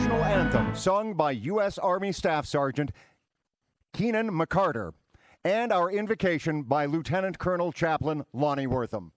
national anthem sung by U.S. Army Staff Sergeant Keenan McCarter, and our invocation by Lieutenant Colonel Chaplain Lonnie Wortham.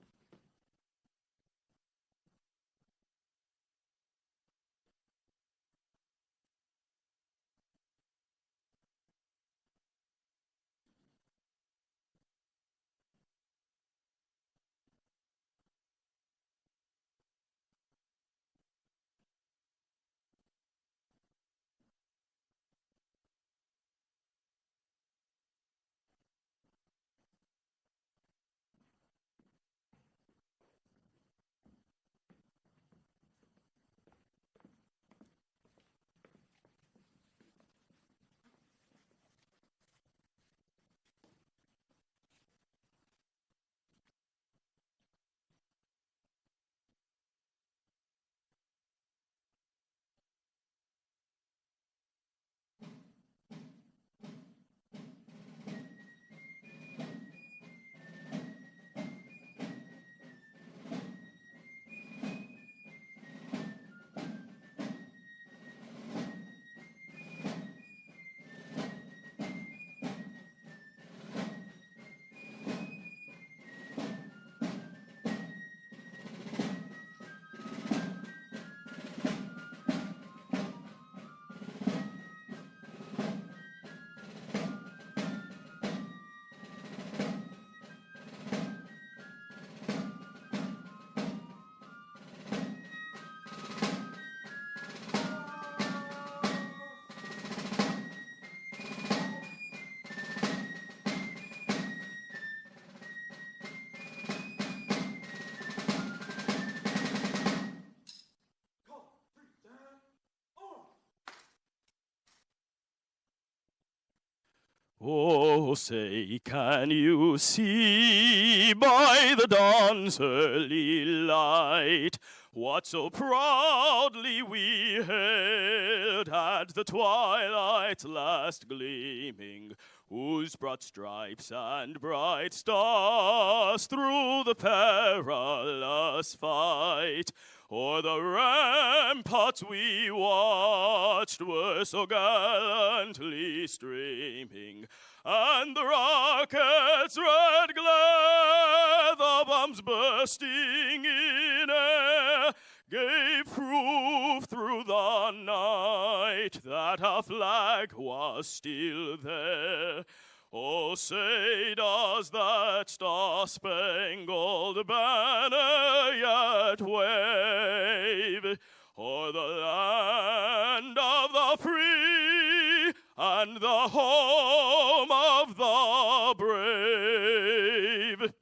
Oh, say, can you see by the dawn's early light what so proudly we hailed at the twilight's last gleaming, whose broad stripes and bright stars through the perilous fight o'er the ramparts we watched were so gallantly streaming, and the rockets' red glare, the bombs bursting in air, gave proof through the night that our flag was still there. Oh, say, does that star-spangled banner yet wave o'er the land of the free and the home of the brave?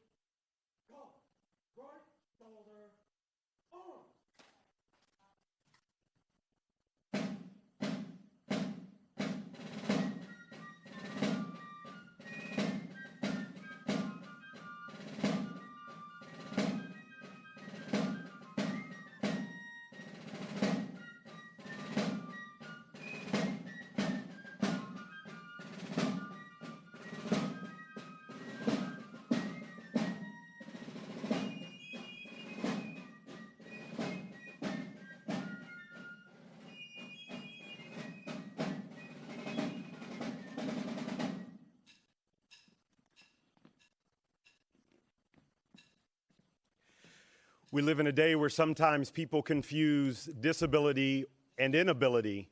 We live in a day where sometimes people confuse disability and inability.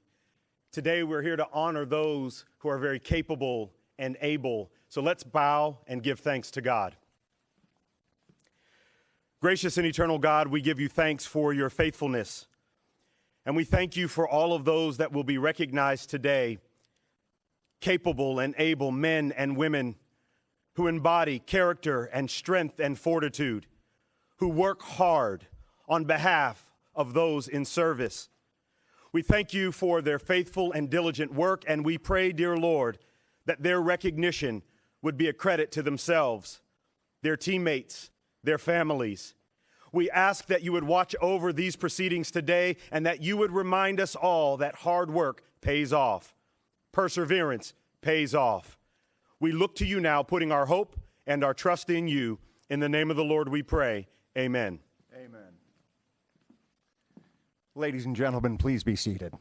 Today we're here to honor those who are very capable and able. So let's bow and give thanks to God. Gracious and eternal God, we give you thanks for your faithfulness. And we thank you for all of those that will be recognized today, capable and able men and women who embody character and strength and fortitude, who work hard on behalf of those in service. We thank you for their faithful and diligent work, and we pray, dear Lord, that their recognition would be a credit to themselves, their teammates, their families. We ask that you would watch over these proceedings today and that you would remind us all that hard work pays off. Perseverance pays off. We look to you now, putting our hope and our trust in you. In the name of the Lord we pray. Amen. Amen. Ladies and gentlemen, please be seated.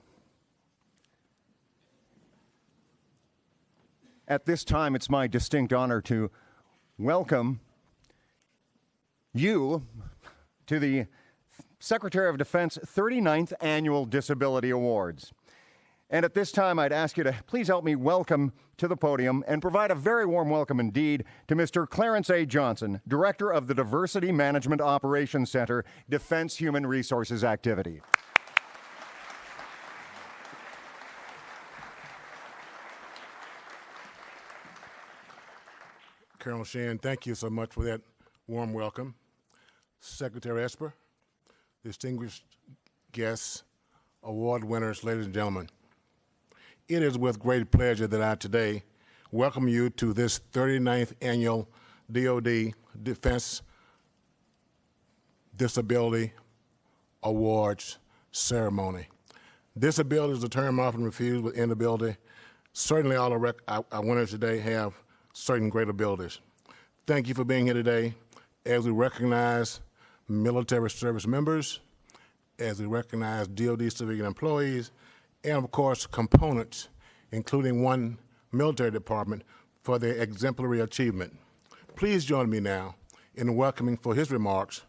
at this time, it's my distinct honor to welcome you to the Secretary of Defense 39th Annual Disability Awards. And at this time, I'd ask you to please help me welcome to the podium and provide a very warm welcome indeed to Mr. Clarence A. Johnson, Director of the Diversity Management Operations Center, Defense Human Resources Activity. Colonel Shan, thank you so much for that warm welcome. Secretary Esper, distinguished guests, award winners, ladies and gentlemen. It is with great pleasure that I today welcome you to this 39th Annual DoD Defense Disability Awards ceremony. Disability is a term often refused with inability. Certainly all our winners today have certain great abilities. Thank you for being here today as we recognize military service members, as we recognize DoD civilian employees, and of course components, including one military department, for their exemplary achievement. Please join me now in welcoming for his remarks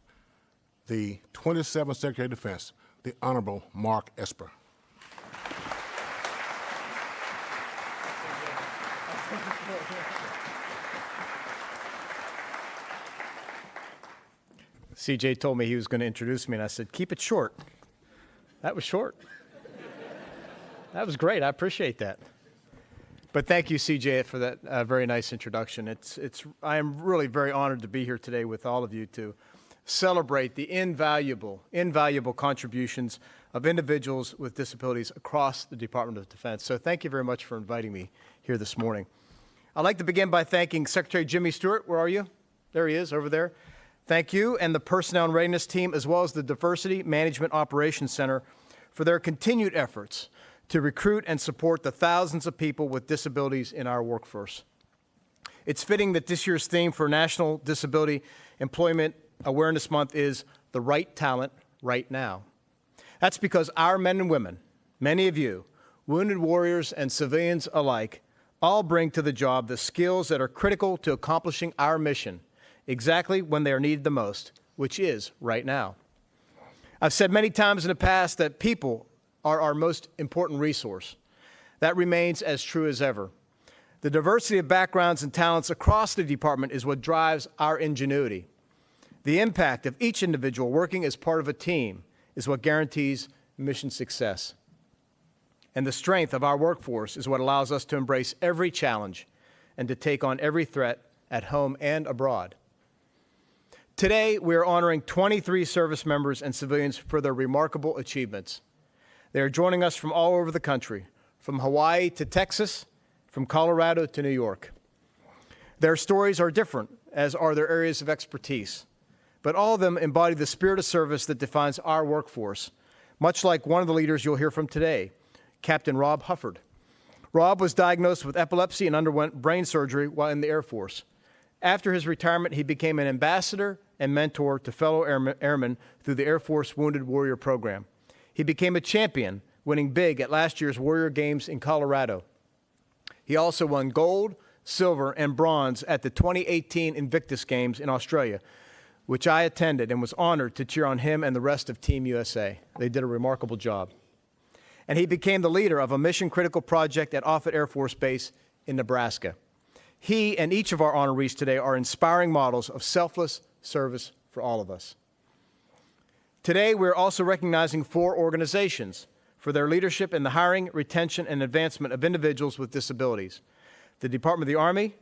the 27th Secretary of Defense, the Honorable Mark Esper. CJ told me he was going to introduce me, and I said, keep it short. That was short. That was great. I appreciate that. But thank you, CJ, for that very nice introduction. I am really very honored to be here today with all of you to celebrate the invaluable contributions of individuals with disabilities across the Department of Defense. So thank you very much for inviting me here this morning. I'd like to begin by thanking Secretary Jimmy Stewart. Where are you? There he is, over there. Thank you and the Personnel and Readiness Team, as well as the Diversity Management Operations Center, for their continued efforts to recruit and support the thousands of people with disabilities in our workforce. It's fitting that this year's theme for National Disability Employment Awareness Month is the right talent right now. That's because our men and women, many of you, wounded warriors and civilians alike, all bring to the job the skills that are critical to accomplishing our mission exactly when they are needed the most, which is right now. I've said many times in the past that people are our most important resource. That remains as true as ever. The diversity of backgrounds and talents across the department is what drives our ingenuity. The impact of each individual working as part of a team is what guarantees mission success. And the strength of our workforce is what allows us to embrace every challenge and to take on every threat at home and abroad. Today, we are honoring 23 service members and civilians for their remarkable achievements. They are joining us from all over the country, from Hawaii to Texas, from Colorado to New York. Their stories are different, as are their areas of expertise, but all of them embody the spirit of service that defines our workforce, much like one of the leaders you'll hear from today, Captain Rob Hufford. Rob was diagnosed with epilepsy and underwent brain surgery while in the Air Force. After his retirement, he became an ambassador and mentor to fellow airmen through the Air Force Wounded Warrior Program. He became a champion, winning big at last year's Warrior Games in Colorado. He also won gold, silver, and bronze at the 2018 Invictus Games in Australia, which I attended and was honored to cheer on him and the rest of Team USA. They did a remarkable job. And he became the leader of a mission-critical project at Offutt Air Force Base in Nebraska. He and each of our honorees today are inspiring models of selfless service for all of us. Today, we're also recognizing 4 organizations for their leadership in the hiring, retention, and advancement of individuals with disabilities. The Department of the Army,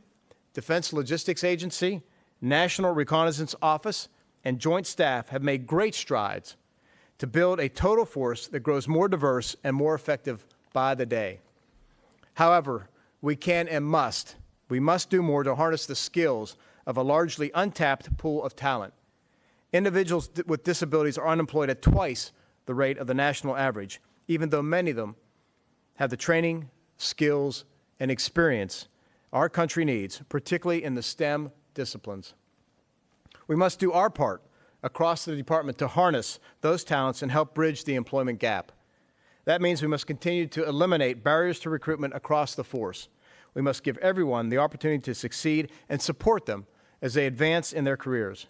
Defense Logistics Agency, National Reconnaissance Office, and Joint Staff have made great strides to build a total force that grows more diverse and more effective by the day. However, we can and must do more to harness the skills of a largely untapped pool of talent. Individuals with disabilities are unemployed at twice the rate of the national average, even though many of them have the training, skills, and experience our country needs, particularly in the STEM disciplines. We must do our part across the department to harness those talents and help bridge the employment gap. That means we must continue to eliminate barriers to recruitment across the force. We must give everyone the opportunity to succeed and support them as they advance in their careers.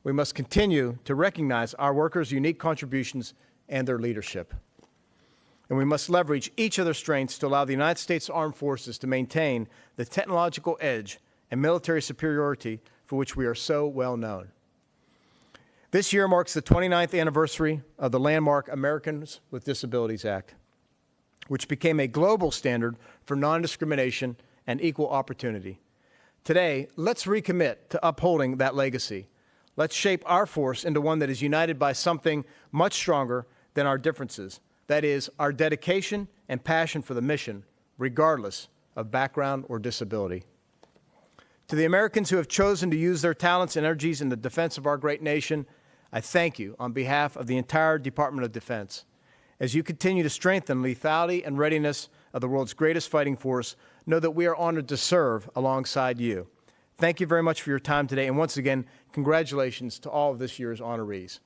We must continue to recognize our workers' unique contributions and their leadership. And we must leverage each of their strengths to allow the United States Armed Forces to maintain the technological edge and military superiority for which we are so well known. This year marks the 29th anniversary of the landmark Americans with Disabilities Act, which became a global standard for non-discrimination and equal opportunity. Today, let's recommit to upholding that legacy. Let's shape our force into one that is united by something much stronger than our differences. That is, our dedication and passion for the mission, regardless of background or disability. To the Americans who have chosen to use their talents and energies in the defense of our great nation, I thank you on behalf of the entire Department of Defense. As you continue to strengthen lethality and readiness of the world's greatest fighting force, know that we are honored to serve alongside you. Thank you very much for your time today, and once again, congratulations to all of this year's honorees.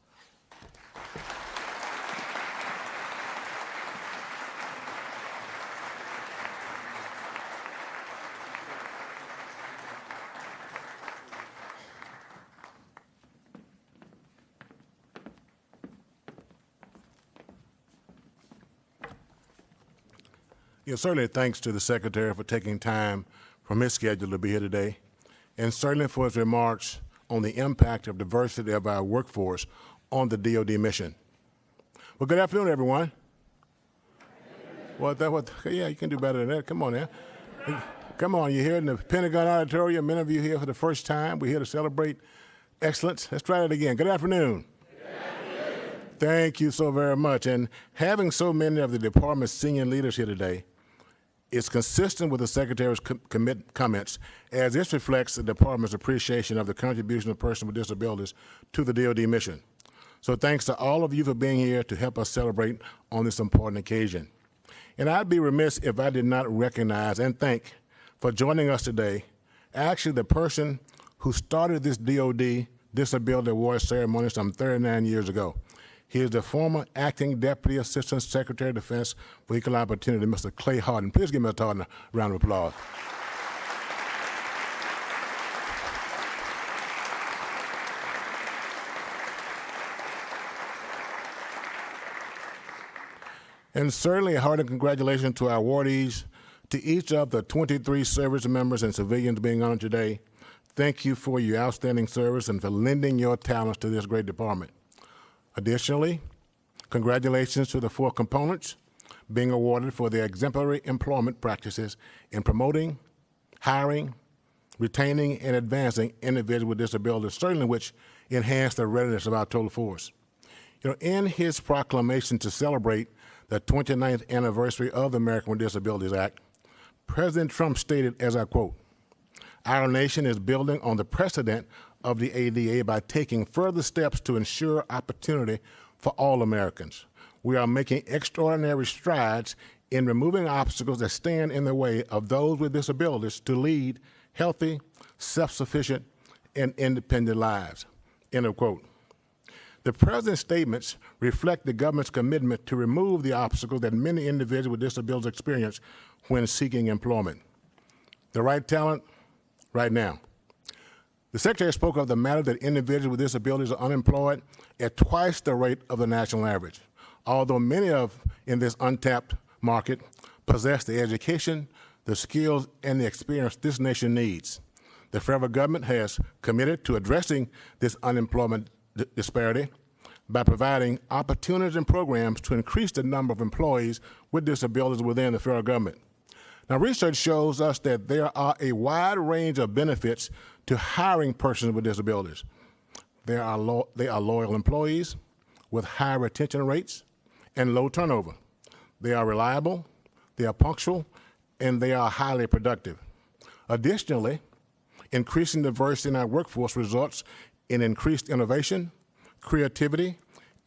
Yeah, certainly thanks to the Secretary for taking time from his schedule to be here today, and certainly for his remarks on the impact of diversity of our workforce on the DoD mission. Well, good afternoon, everyone. Yeah, you can do better than that. Come on now. Come on, you're here in the Pentagon Auditorium. Many of you here for the first time. We're here to celebrate excellence. Let's try that again. Good afternoon. Thank you so very much. And having so many of the department's senior leaders here today is consistent with the Secretary's comments, as this reflects the department's appreciation of the contribution of persons with disabilities to the DoD mission. So thanks to all of you for being here to help us celebrate on this important occasion. And I'd be remiss if I did not recognize and thank for joining us today, actually the person who started this DoD Disability Award ceremony some 39 years ago. He is the former Acting Deputy Assistant Secretary of Defense for Equal Opportunity, Mr. Clay Harden. Please give Mr. Harden a round of applause. And certainly a hearty congratulations to our awardees, to each of the 23 service members and civilians being honored today. Thank you for your outstanding service and for lending your talents to this great department. Additionally, congratulations to the 4 components being awarded for their exemplary employment practices in promoting, hiring, retaining, and advancing individuals with disabilities, certainly which enhance the readiness of our total force. You know, in his proclamation to celebrate the 29th anniversary of the Americans with Disabilities Act, President Trump stated, as I quote, "Our nation is building on the precedent of the ADA by taking further steps to ensure opportunity for all Americans. We are making extraordinary strides in removing obstacles that stand in the way of those with disabilities to lead healthy, self-sufficient, and independent lives." End of quote. The President's statements reflect the government's commitment to remove the obstacles that many individuals with disabilities experience when seeking employment. The right talent, right now. The Secretary spoke of the matter that individuals with disabilities are unemployed at twice the rate of the national average, although many in this untapped market possess the education, the skills, and the experience this nation needs. The federal government has committed to addressing this unemployment disparity by providing opportunities and programs to increase the number of employees with disabilities within the federal government. Now, research shows us that there are a wide range of benefits to hiring persons with disabilities. They are loyal employees with high retention rates and low turnover. They are reliable, they are punctual, and they are highly productive. Additionally, increasing diversity in our workforce results in increased innovation, creativity,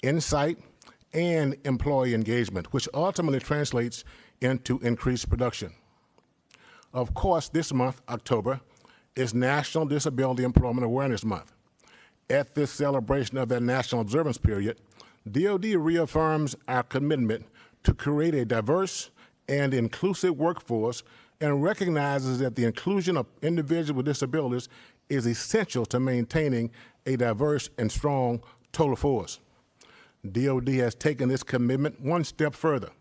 insight, and employee engagement, which ultimately translates into increased production. Of course, this month, October, is National Disability Employment Awareness Month. At this celebration of that national observance period, DoD reaffirms our commitment to create a diverse and inclusive workforce and recognizes that the inclusion of individuals with disabilities is essential to maintaining a diverse and strong total force. DOD has taken this commitment one step further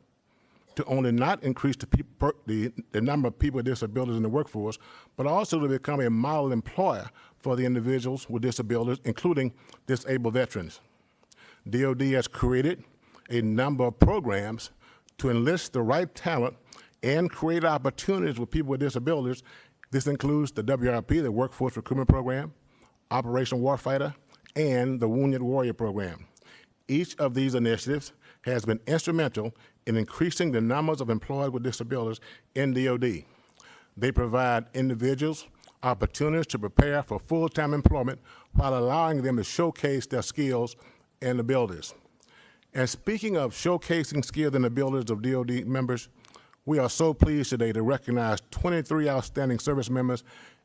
to only not increase the number of people with disabilities in the workforce, but also to become a model employer for the individuals with disabilities, including disabled veterans. DOD has created a number of programs to enlist the right talent and create opportunities with people with disabilities. This includes the WRP, the Workforce Recruitment Program, Operation Warfighter, and the Wounded Warrior Program. Each of these initiatives has been instrumental in increasing the numbers of employees with disabilities in DOD. They provide individuals opportunities to prepare for full-time employment while allowing them to showcase their skills and abilities. And speaking of showcasing skills and abilities of DOD members, we are so pleased today to recognize 23 outstanding service members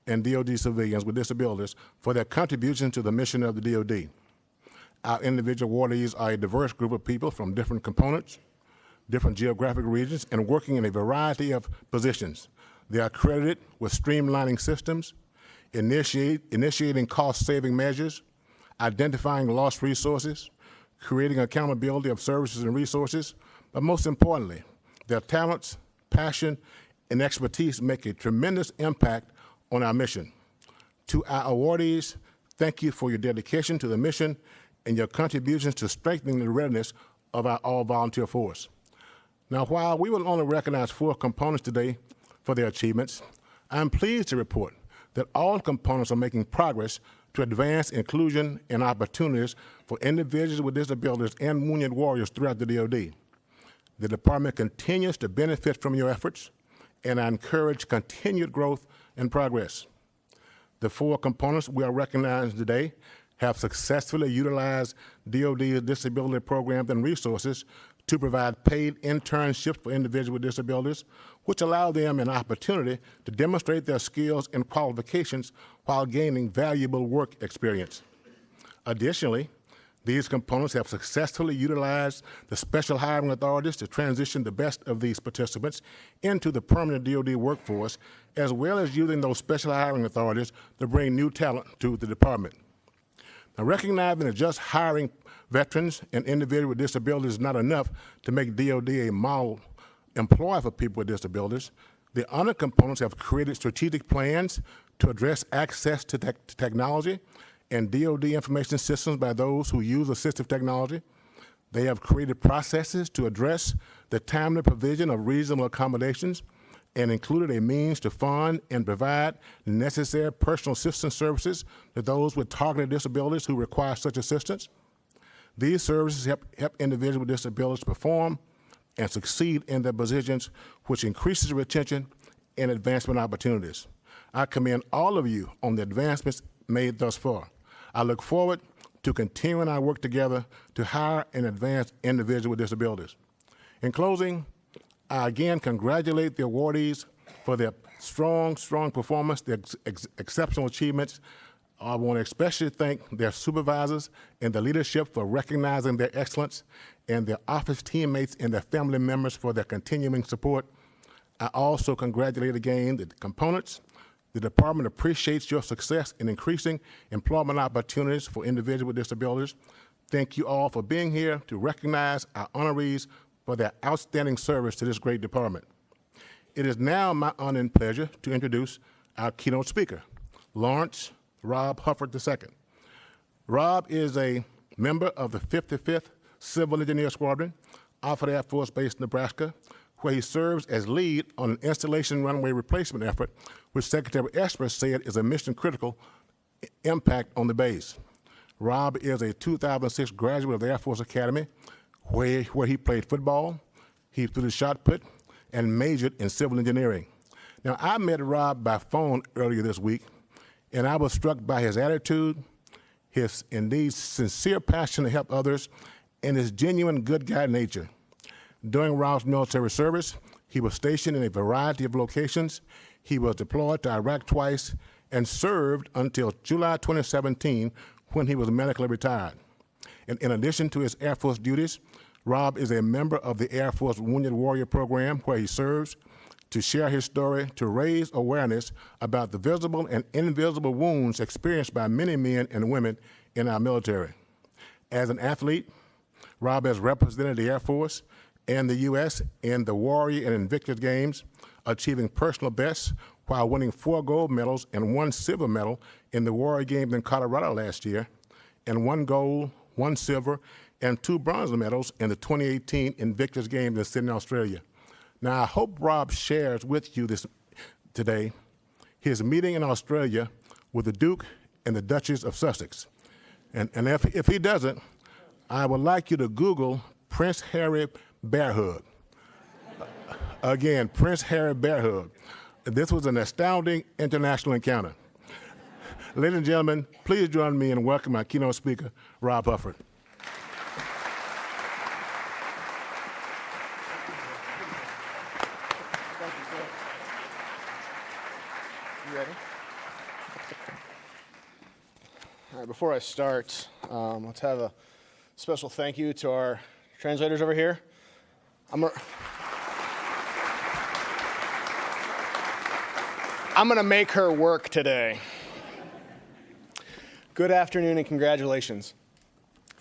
and DOD civilians with disabilities for their contribution to the mission of the DOD. Our individual awardees are a diverse group of people from different components, different geographic regions, and working in a variety of positions. They are credited with streamlining systems, initiating cost-saving measures, identifying lost resources, creating accountability of services and resources, but most importantly, their talents, passion, and expertise make a tremendous impact on our mission. To our awardees, thank you for your dedication to the mission and your contributions to strengthening the readiness of our all-volunteer force. Now, while we will only recognize 4 components today for their achievements, I'm pleased to report that all components are making progress to advance inclusion and opportunities for individuals with disabilities and wounded warriors throughout the DOD. The department continues to benefit from your efforts, and I encourage continued growth and progress. The 4 components we are recognizing today have successfully utilized DOD's disability programs and resources to provide paid internships for individuals with disabilities, which allow them an opportunity to demonstrate their skills and qualifications while gaining valuable work experience. Additionally, these components have successfully utilized the special hiring authorities to transition the best of these participants into the permanent DOD workforce, as well as using those special hiring authorities to bring new talent to the department. Now, recognizing that just hiring veterans and individuals with disabilities is not enough to make DOD a model employer for people with disabilities, the other components have created strategic plans to address access to technology and DOD information systems by those who use assistive technology. They have created processes to address the timely provision of reasonable accommodations and included a means to fund and provide necessary personal assistance services to those with targeted disabilities who require such assistance. These services help individuals with disabilities perform and succeed in their positions, which increases retention and advancement opportunities. I commend all of you on the advancements made thus far. I look forward to continuing our work together to hire and advance individuals with disabilities. In closing, I again congratulate the awardees for their strong performance, their exceptional achievements. I want to especially thank their supervisors and the leadership for recognizing their excellence, and their office teammates and their family members for their continuing support. I also congratulate again the components. The department appreciates your success in increasing employment opportunities for individuals with disabilities. Thank you all for being here to recognize our honorees for their outstanding service to this great department. It is now my honor and pleasure to introduce our keynote speaker, Lawrence Rob Hufford II. Rob is a member of the 55th Civil Engineer Squadron, Offutt Air Force Base, Nebraska, where he serves as lead on an installation runway replacement effort, which Secretary Esper said is a mission-critical impact on the base. Rob is a 2006 graduate of the Air Force Academy, where he played football, he threw the shot put, and majored in civil engineering. Now, I met Rob by phone earlier this week, and I was struck by his attitude, his indeed sincere passion to help others, and his genuine good guy nature. During Rob's military service, he was stationed in a variety of locations. He was deployed to Iraq twice and served until July 2017, when he was medically retired. And in addition to his Air Force duties, Rob is a member of the Air Force Wounded Warrior Program, where he serves to share his story, to raise awareness about the visible and invisible wounds experienced by many men and women in our military. As an athlete, Rob has represented the Air Force and the U.S. in the Warrior and Invictus Games, achieving personal bests while winning 4 gold medals and 1 silver medal in the Warrior Games in Colorado last year, and 1 gold, 1 silver, and 2 bronze medals in the 2018 Invictus Games in Sydney, Australia. Now, I hope Rob shares with you today his meeting in Australia with the Duke and the Duchess of Sussex. And if he doesn't, I would like you to Google Prince Harry bear hug. Again, Prince Harry bear hug. This was an astounding international encounter. Ladies and gentlemen, please join me in welcoming our keynote speaker, Rob Hufford. You ready? All right, before I start, let's have a special thank you to our translators over here. I'm going to make her work today. Good afternoon and congratulations.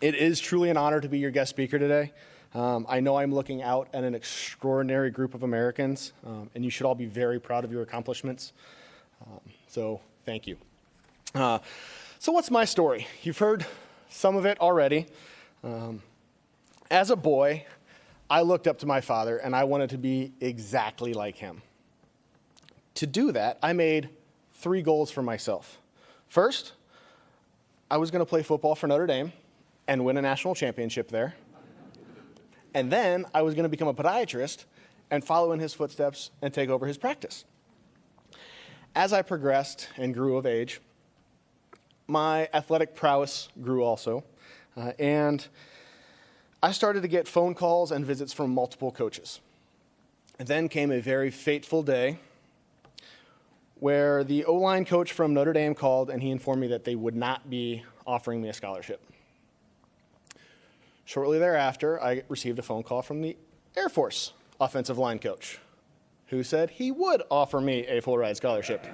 It is truly an honor to be your guest speaker today. I know I'm looking out at an extraordinary group of Americans, and you should all be very proud of your accomplishments. So thank you. So what's my story? You've heard some of it already. As a boy, I looked up to my father, and I wanted to be exactly like him. To do that, I made 3 goals for myself. First, I was going to play football for Notre Dame and win a national championship there. And then I was going to become a podiatrist and follow in his footsteps and take over his practice. As I progressed and grew of age, my athletic prowess grew also, and I started to get phone calls and visits from multiple coaches. And then came a very fateful day where the O-line coach from Notre Dame called and he informed me that they would not be offering me a scholarship. Shortly thereafter, I received a phone call from the Air Force offensive line coach who said he would offer me a full ride scholarship.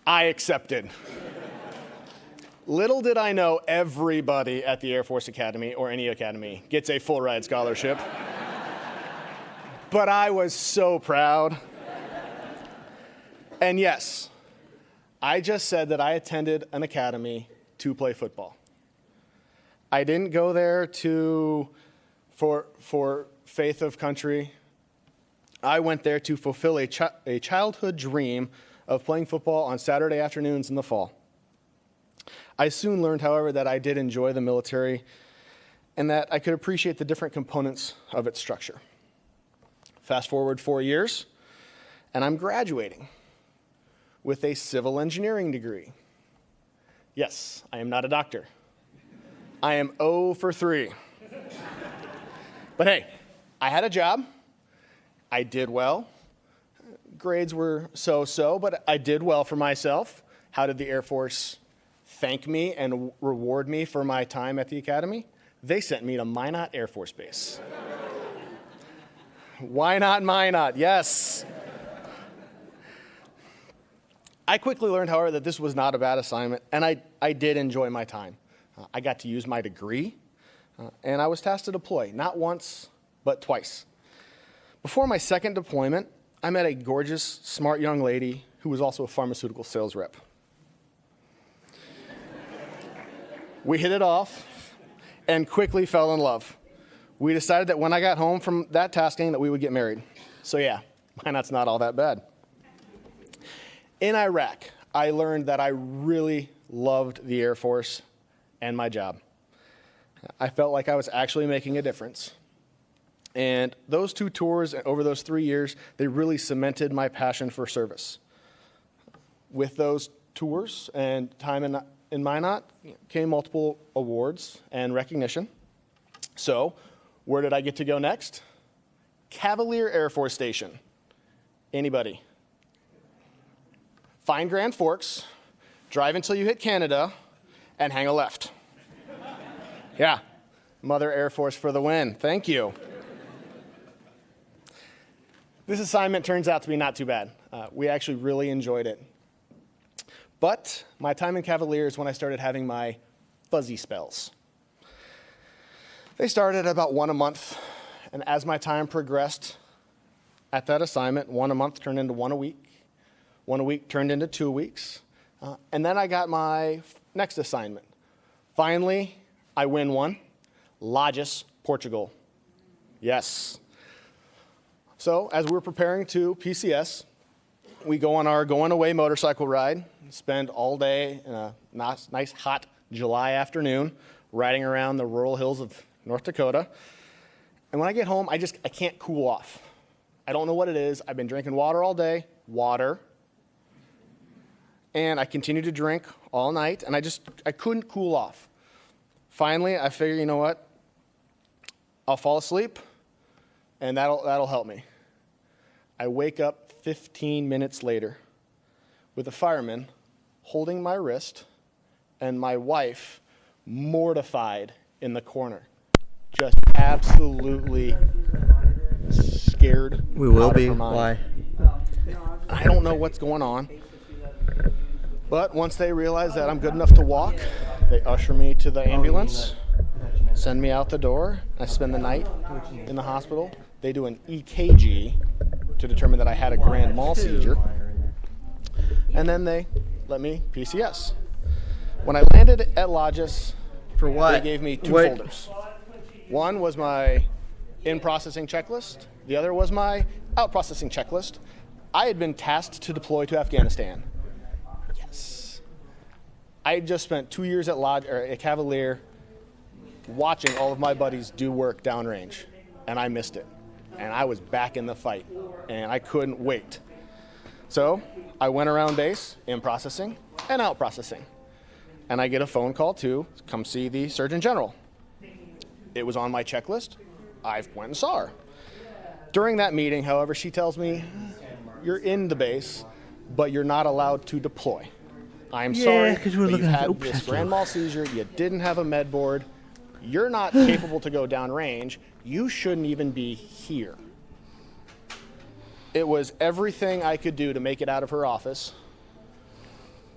I accepted. Little did I know everybody at the Air Force Academy or any academy gets a full ride scholarship. But I was so proud. And yes, I just said that I attended an academy to play football. I didn't go there for faith of country. I went there to fulfill a childhood dream of playing football on Saturday afternoons in the fall. I soon learned, however, that I did enjoy the military and that I could appreciate the different components of its structure. Fast forward 4 years, and I'm graduating with a civil engineering degree. Yes, I am not a doctor. I am 0 for 3. But hey, I had a job. I did well. Grades were so-so, but I did well for myself. How did the Air Force thank me and reward me for my time at the academy? They sent me to Minot Air Force Base. Why not Minot? Yes. I quickly learned, however, that this was not a bad assignment, and I did enjoy my time. I got to use my degree, and I was tasked to deploy, not once, but twice. Before my second deployment, I met a gorgeous, smart young lady who was also a pharmaceutical sales rep. We hit it off and quickly fell in love. We decided that when I got home from that tasking that we would get married. So yeah, Minot's not all that bad. In Iraq, I learned that I really loved the Air Force and my job. I felt like I was actually making a difference. And those 2 tours over those 3 years, they really cemented my passion for service. With those tours and time in Minot came multiple awards and recognition. So where did I get to go next? Cavalier Air Force Station. Anybody? Find Grand Forks, drive until you hit Canada, and hang a left. Yeah, Mother Air Force for the win. Thank you. This assignment turns out to be not too bad. We actually really enjoyed it. But my time in Cavalier is when I started having my fuzzy spells. They started about one a month, and as my time progressed at that assignment, one a month turned into one a week turned into 2 weeks, and then I got my next assignment. Finally, I win one, Lagos, Portugal. Yes. So as we're preparing to PCS, we go on our going away motorcycle ride, spend all day in a nice hot July afternoon riding around the rural hills of North Dakota. And when I get home, I can't cool off. I don't know what it is. I've been drinking water all day, water. And I continued to drink all night, and I couldn't cool off. Finally, I figured, you know what? I'll fall asleep, and that'll help me. I wake up 15 minutes later with a fireman holding my wrist and my wife mortified in the corner, just absolutely scared. We will out of be. her mind. Why? I don't know what's going on. But once they realize that I'm good enough to walk, they usher me to the ambulance, send me out the door. I spend the night in the hospital. They do an EKG to determine that I had a grand mal seizure. And then they let me PCS. When I landed at Lagos, For what? they gave me two folders. One was my in-processing checklist. The other was my out-processing checklist. I had been tasked to deploy to Afghanistan. Yes. I had just spent 2 years at Cavalier watching all of my buddies do work downrange, and I missed it. And I was back in the fight, and I couldn't wait. So I went around base, in-processing and out-processing. And I get a phone call to come see the Surgeon General. It was on my checklist. I went and saw her. During that meeting, however, she tells me, you're in the base, but you're not allowed to deploy. I'm sorry, but you've had this grand mal seizure, you didn't have a med board, you're not capable to go downrange, you shouldn't even be here. It was everything I could do to make it out of her office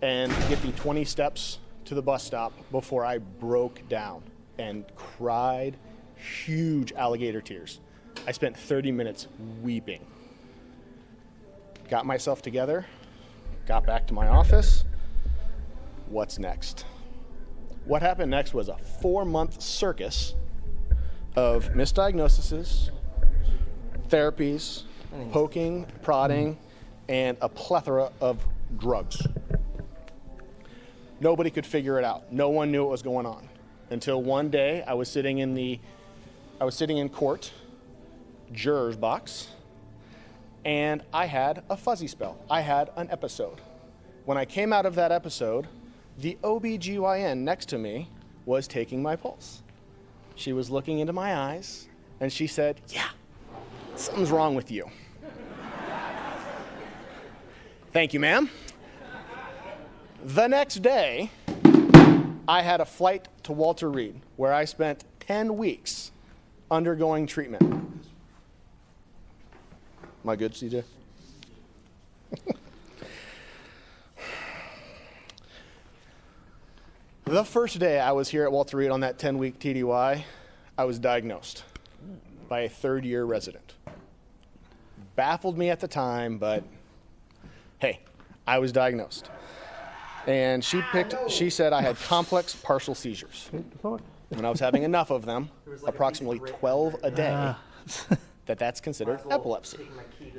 and get the 20 steps to the bus stop before I broke down and cried huge alligator tears. I spent 30 minutes weeping. Got myself together, got back to my office. What's next? What happened next was a 4-month circus of misdiagnoses, therapies, poking, prodding, and a plethora of drugs. Nobody could figure it out. No one knew what was going on until one day I was sitting in court, juror's box, and I had a fuzzy spell. I had an episode. When I came out of that episode, the OBGYN next to me was taking my pulse. She was looking into my eyes, and she said, yeah, something's wrong with you. Thank you, ma'am. The next day, I had a flight to Walter Reed, where I spent 10 weeks undergoing treatment. Am I good, CJ? The first day I was here at Walter Reed on that 10-week TDY, I was diagnosed by a third-year resident. Baffled me at the time, but hey, I was diagnosed. And she said I had complex partial seizures. And I was having enough of them, approximately 12 a day, that's considered epilepsy.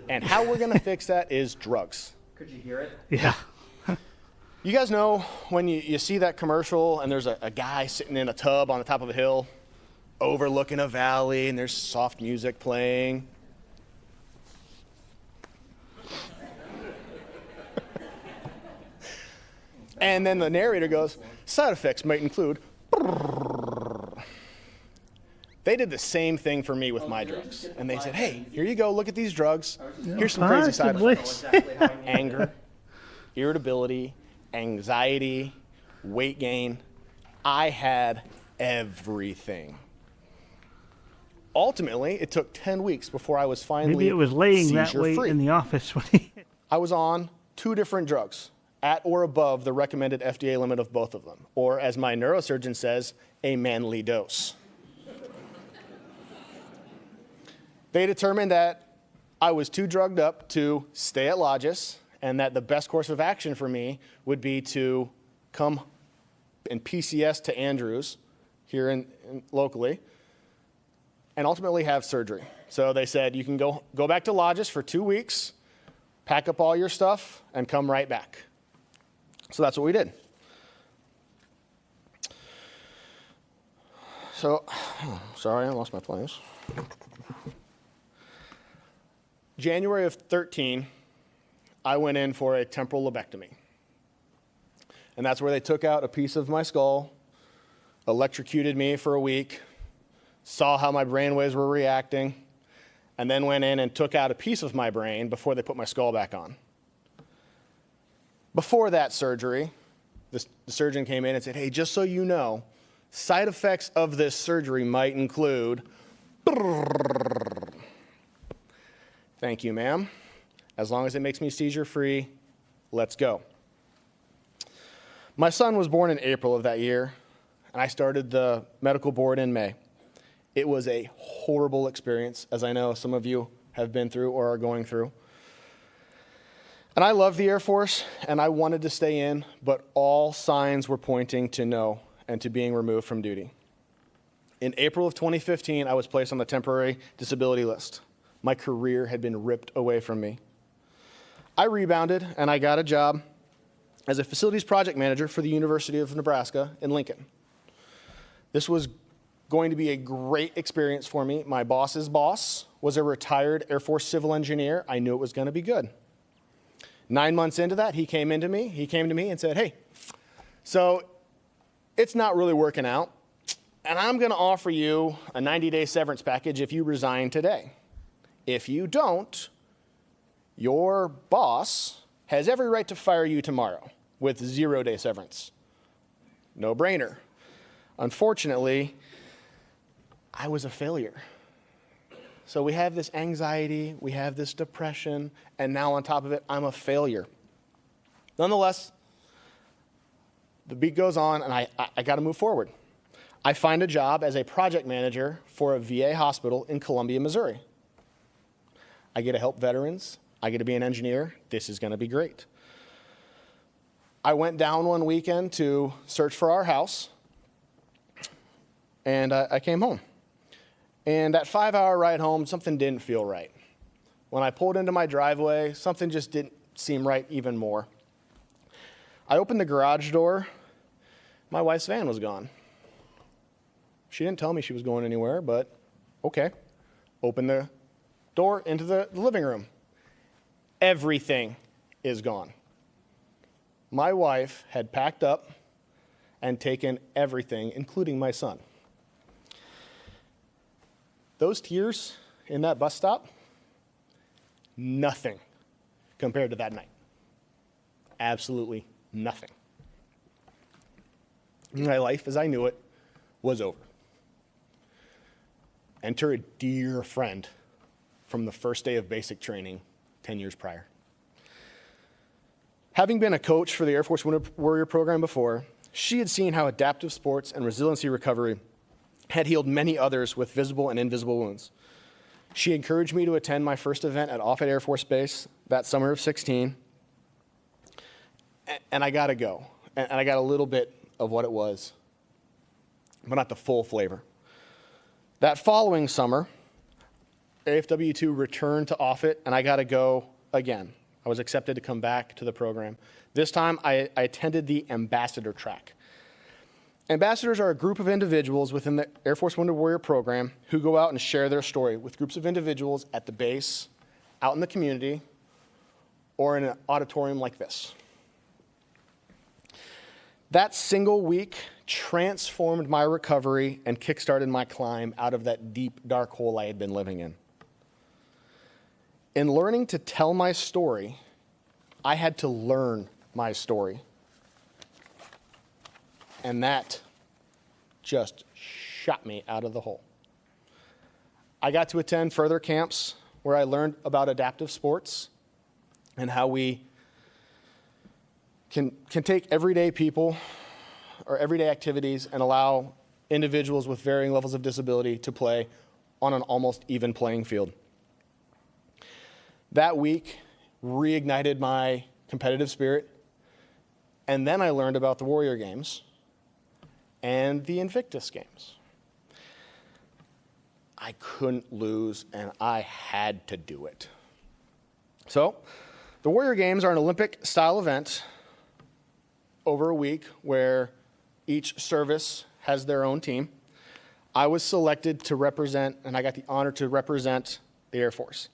And how we're gonna fix that is drugs. Could you hear it? Yeah. You guys know when you see that commercial and there's a guy sitting in a tub on the top of a hill, overlooking a valley, and there's soft music playing? And then the narrator goes, side effects might include. They did the same thing for me with my drugs. And they said, hey, here you go, look at these drugs. Here's some crazy side effects. Anger, irritability, anxiety, weight gain. I had everything. ultimately, it took 10 weeks before I was finally Maybe it was laying that way seizure-free. in the office when he. I was on 2 different drugs, at or above the recommended FDA limit of both of them, or as my neurosurgeon says, a manly dose. They determined that I was too drugged up to stay at Lodges, and that the best course of action for me would be to come and PCS to Andrews here locally, and ultimately have surgery. So they said, you can go back to Lodges for 2 weeks, pack up all your stuff, and come right back. So that's what we did. So, sorry, I lost my place. January of 13, I went in for a temporal lobectomy. And that's where they took out a piece of my skull, electrocuted me for a week, saw how my brainwaves were reacting, and then went in and took out a piece of my brain before they put my skull back on. Before that surgery, the surgeon came in and said, hey, just so you know, side effects of this surgery might include, thank you, ma'am. As long as it makes me seizure-free, let's go. My son was born in April of that year, and I started the medical board in May. It was a horrible experience, as I know some of you have been through or are going through. And I love the Air Force, and I wanted to stay in, but all signs were pointing to no and to being removed from duty. In April of 2015, I was placed on the temporary disability list. My career had been ripped away from me. I rebounded, and I got a job as a facilities project manager for the University of Nebraska in Lincoln. This was going to be a great experience for me. My boss's boss was a retired Air Force civil engineer. I knew it was going to be good. 9 months into that, he came to me and said, hey, so it's not really working out, and I'm going to offer you a 90-day severance package if you resign today. If you don't, your boss has every right to fire you tomorrow with 0-day severance. No brainer. Unfortunately, I was a failure. So we have this anxiety, we have this depression, and now on top of it, I'm a failure. Nonetheless, the beat goes on, and I got to move forward. I find a job as a project manager for a VA hospital in Columbia, Missouri. I get to help veterans. I get to be an engineer. This is going to be great. I went down one weekend to search for our house, and I came home. And that 5-hour ride home, something didn't feel right. When I pulled into my driveway, something just didn't seem right even more. I opened the garage door. My wife's van was gone. She didn't tell me she was going anywhere, but okay. Opened the door into the living room. Everything is gone. My wife had packed up and taken everything, including my son. Those tears in that bus stop, nothing compared to that night. Absolutely nothing. My life as I knew it was over. Enter a dear friend from the first day of basic training 10 years prior. Having been a coach for the Air Force Wounded Warrior program before, she had seen how adaptive sports and resiliency recovery had healed many others with visible and invisible wounds. She encouraged me to attend my first event at Offutt Air Force Base that summer of 16, and I got to go. And I got a little bit of what it was, but not the full flavor. That following summer, AFW2 returned to Offutt, and I got to go again. I was accepted to come back to the program. This time, I attended the ambassador track. Ambassadors are a group of individuals within the Air Force Wounded Warrior program who go out and share their story with groups of individuals at the base, out in the community, or in an auditorium like this. That single week transformed my recovery and kickstarted my climb out of that deep, dark hole I had been living in. In learning to tell my story, I had to learn my story. And that just shot me out of the hole. I got to attend further camps where I learned about adaptive sports and how we can take everyday people or everyday activities and allow individuals with varying levels of disability to play on an almost even playing field. That week reignited my competitive spirit, and then I learned about the Warrior Games and the Invictus Games. I couldn't lose, and I had to do it. So, the Warrior Games are an Olympic-style event over a week where each service has their own team. I was selected to represent, and I got the honor to represent the Air Force.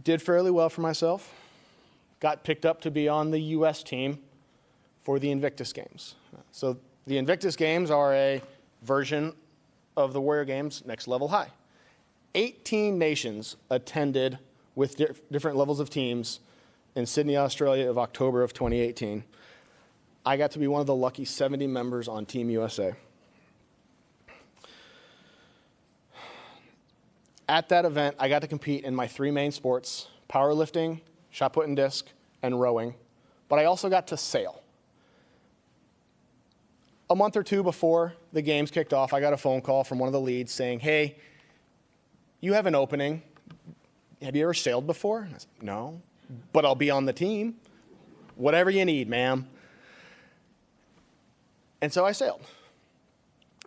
Did fairly well for myself. Got picked up to be on the U.S. team for the Invictus Games. So the Invictus Games are a version of the Warrior Games next level high. 18 nations attended with different levels of teams in Sydney, Australia of October of 2018. I got to be one of the lucky 70 members on Team USA. At that event, I got to compete in my three main sports: powerlifting, shot put and disc, and rowing. But I also got to sail. A month or two before the games kicked off, I got a phone call from one of the leads saying, "Hey, you have an opening. Have you ever sailed before?" I said, "No, but I'll be on the team. Whatever you need, ma'am." And so I sailed.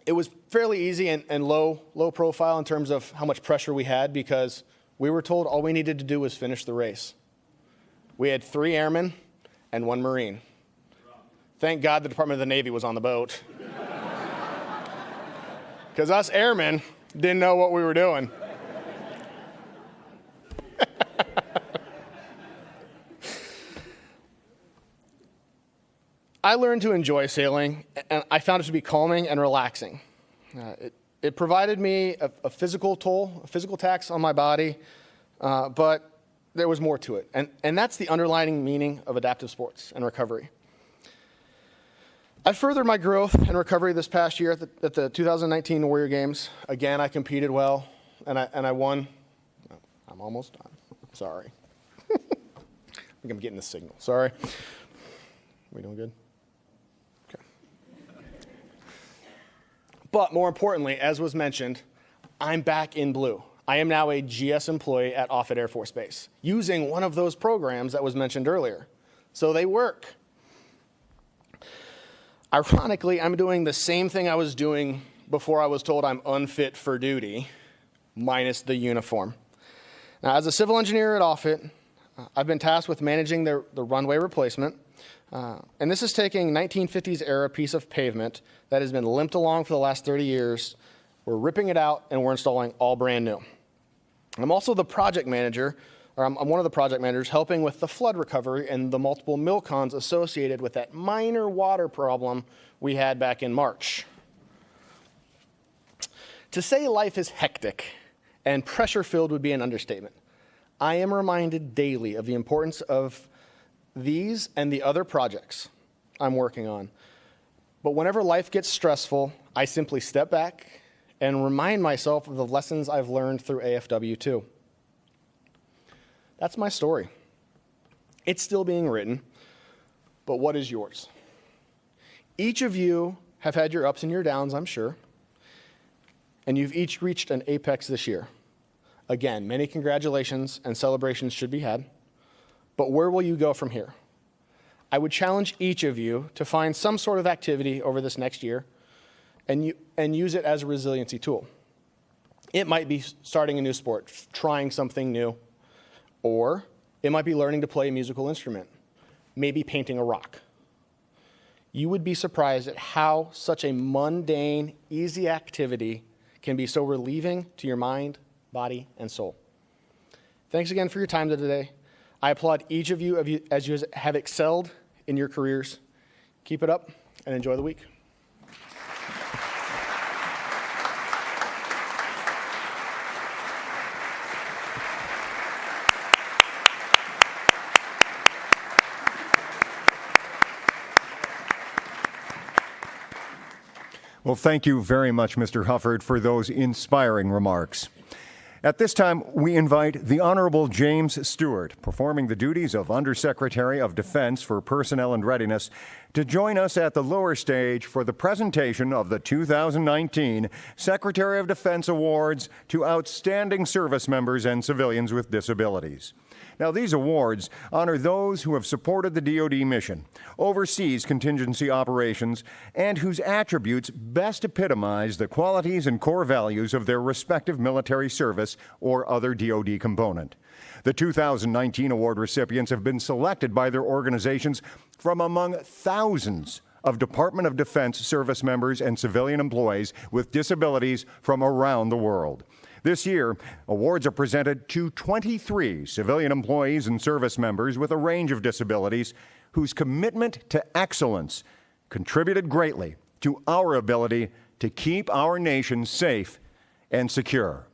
It was fairly easy and low profile in terms of how much pressure we had, because we were told all we needed to do was finish the race. We had 3 airmen and 1 Marine. Thank God the Department of the Navy was on the boat, because us airmen didn't know what we were doing. I learned to enjoy sailing, and I found it to be calming and relaxing. It provided me a physical toll, a physical tax on my body, but there was more to it. And that's the underlying meaning of adaptive sports and recovery. I furthered my growth and recovery this past year at the 2019 Warrior Games. Again, I competed well, and I won. I'm almost done. Sorry. I think I'm getting the signal. Sorry. We doing good? Okay. But more importantly, as was mentioned, I'm back in blue. I am now a GS employee at Offutt Air Force Base, using one of those programs that was mentioned earlier. So they work. Ironically, I'm doing the same thing I was doing before I was told I'm unfit for duty, minus the uniform. Now, as a civil engineer at Offutt, I've been tasked with managing the runway replacement. And this is taking 1950s era piece of pavement that has been limped along for the last 30 years. We're ripping it out and we're installing all brand new. I'm also the project manager, or I'm one of the project managers helping with the flood recovery and the multiple mill cons associated with that minor water problem we had back in March. To say life is hectic and pressure-filled would be an understatement. I am reminded daily of the importance of these and the other projects I'm working on. But whenever life gets stressful, I simply step back and remind myself of the lessons I've learned through AFW2. That's my story. It's still being written, but what is yours? Each of you have had your ups and your downs, I'm sure, and you've each reached an apex this year. Again, many congratulations and celebrations should be had. But where will you go from here? I would challenge each of you to find some sort of activity over this next year and use it as a resiliency tool. It might be starting a new sport, trying something new, or it might be learning to play a musical instrument, maybe painting a rock. You would be surprised at how such a mundane, easy activity can be so relieving to your mind, body, and soul. Thanks again for your time today. I applaud each of you as you have excelled in your careers. Keep it up and enjoy the week. Well, thank you very much, Mr. Hufford, for those inspiring remarks. At this time, we invite the Honorable James Stewart, performing the duties of Undersecretary of Defense for Personnel and Readiness, to join us at the lower stage for the presentation of the 2019 Secretary of Defense Awards to outstanding service members and civilians with disabilities. Now, these awards honor those who have supported the DoD mission, oversees contingency operations, and whose attributes best epitomize the qualities and core values of their respective military service or other DoD component. The 2019 award recipients have been selected by their organizations from among thousands of Department of Defense service members and civilian employees with disabilities from around the world. This year, awards are presented to 23 civilian employees and service members with a range of disabilities whose commitment to excellence contributed greatly to our ability to keep our nation safe and secure.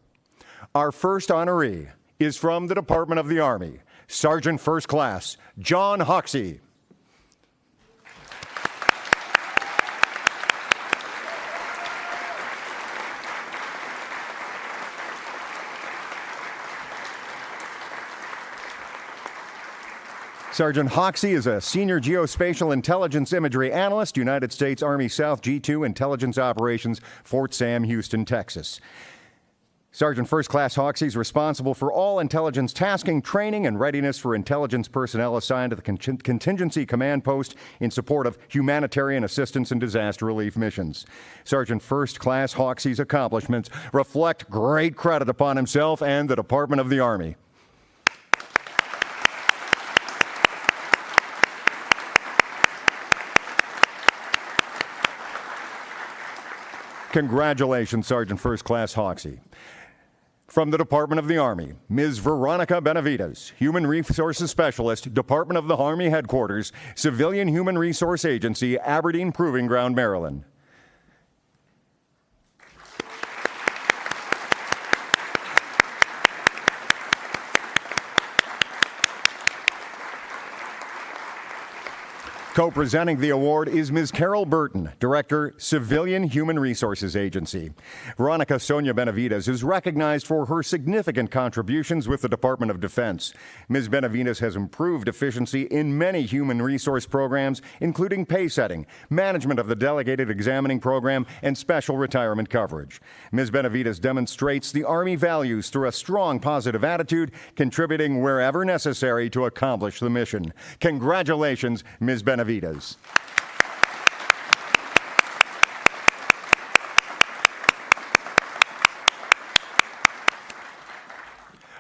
Our first honoree is from the Department of the Army, Sergeant First Class John Hoxie. Sergeant Hoxie is a senior geospatial intelligence imagery analyst, United States Army South G2 Intelligence Operations, Fort Sam, Houston, Texas. Sergeant First Class Hoxie is responsible for all intelligence tasking, training, and readiness for intelligence personnel assigned to the Contingency Command Post in support of humanitarian assistance and disaster relief missions. Sergeant First Class Hoxie's accomplishments reflect great credit upon himself and the Department of the Army. Congratulations, Sergeant First Class Hoxie. From the Department of the Army, Ms. Veronica Benavides, Human Resources Specialist, Department of the Army Headquarters, Civilian Human Resource Agency, Aberdeen Proving Ground, Maryland. Co-presenting the award is Ms. Carol Burton, Director, Civilian Human Resources Agency. Veronica Sonia Benavides is recognized for her significant contributions with the Department of Defense. Ms. Benavides has improved efficiency in many human resource programs, including pay setting, management of the Delegated Examining Program, and special retirement coverage. Ms. Benavides demonstrates the Army values through a strong positive attitude, contributing wherever necessary to accomplish the mission. Congratulations, Ms. Benavides.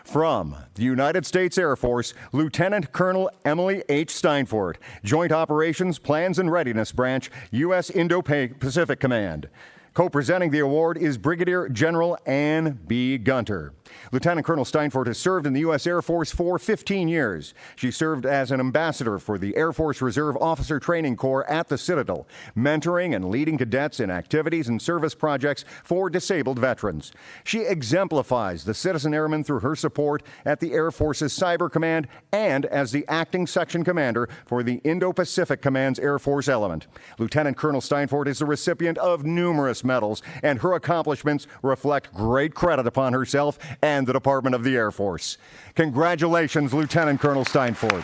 From the United States Air Force, Lieutenant Colonel Emily H. Steinfort, Joint Operations, Plans and Readiness Branch, U.S. Indo-Pacific Command. Co-presenting the award is Brigadier General Ann B. Gunter. Lieutenant Colonel Steinfort has served in the U.S. Air Force for 15 years. She served as an ambassador for the Air Force Reserve Officer Training Corps at the Citadel, mentoring and leading cadets in activities and service projects for disabled veterans. She exemplifies the citizen airman through her support at the Air Force's Cyber Command and as the acting section commander for the Indo-Pacific Command's Air Force element. Lieutenant Colonel Steinfort is the recipient of numerous medals, and her accomplishments reflect great credit upon herself and the Department of the Air Force. Congratulations, Lieutenant Colonel Steinfort.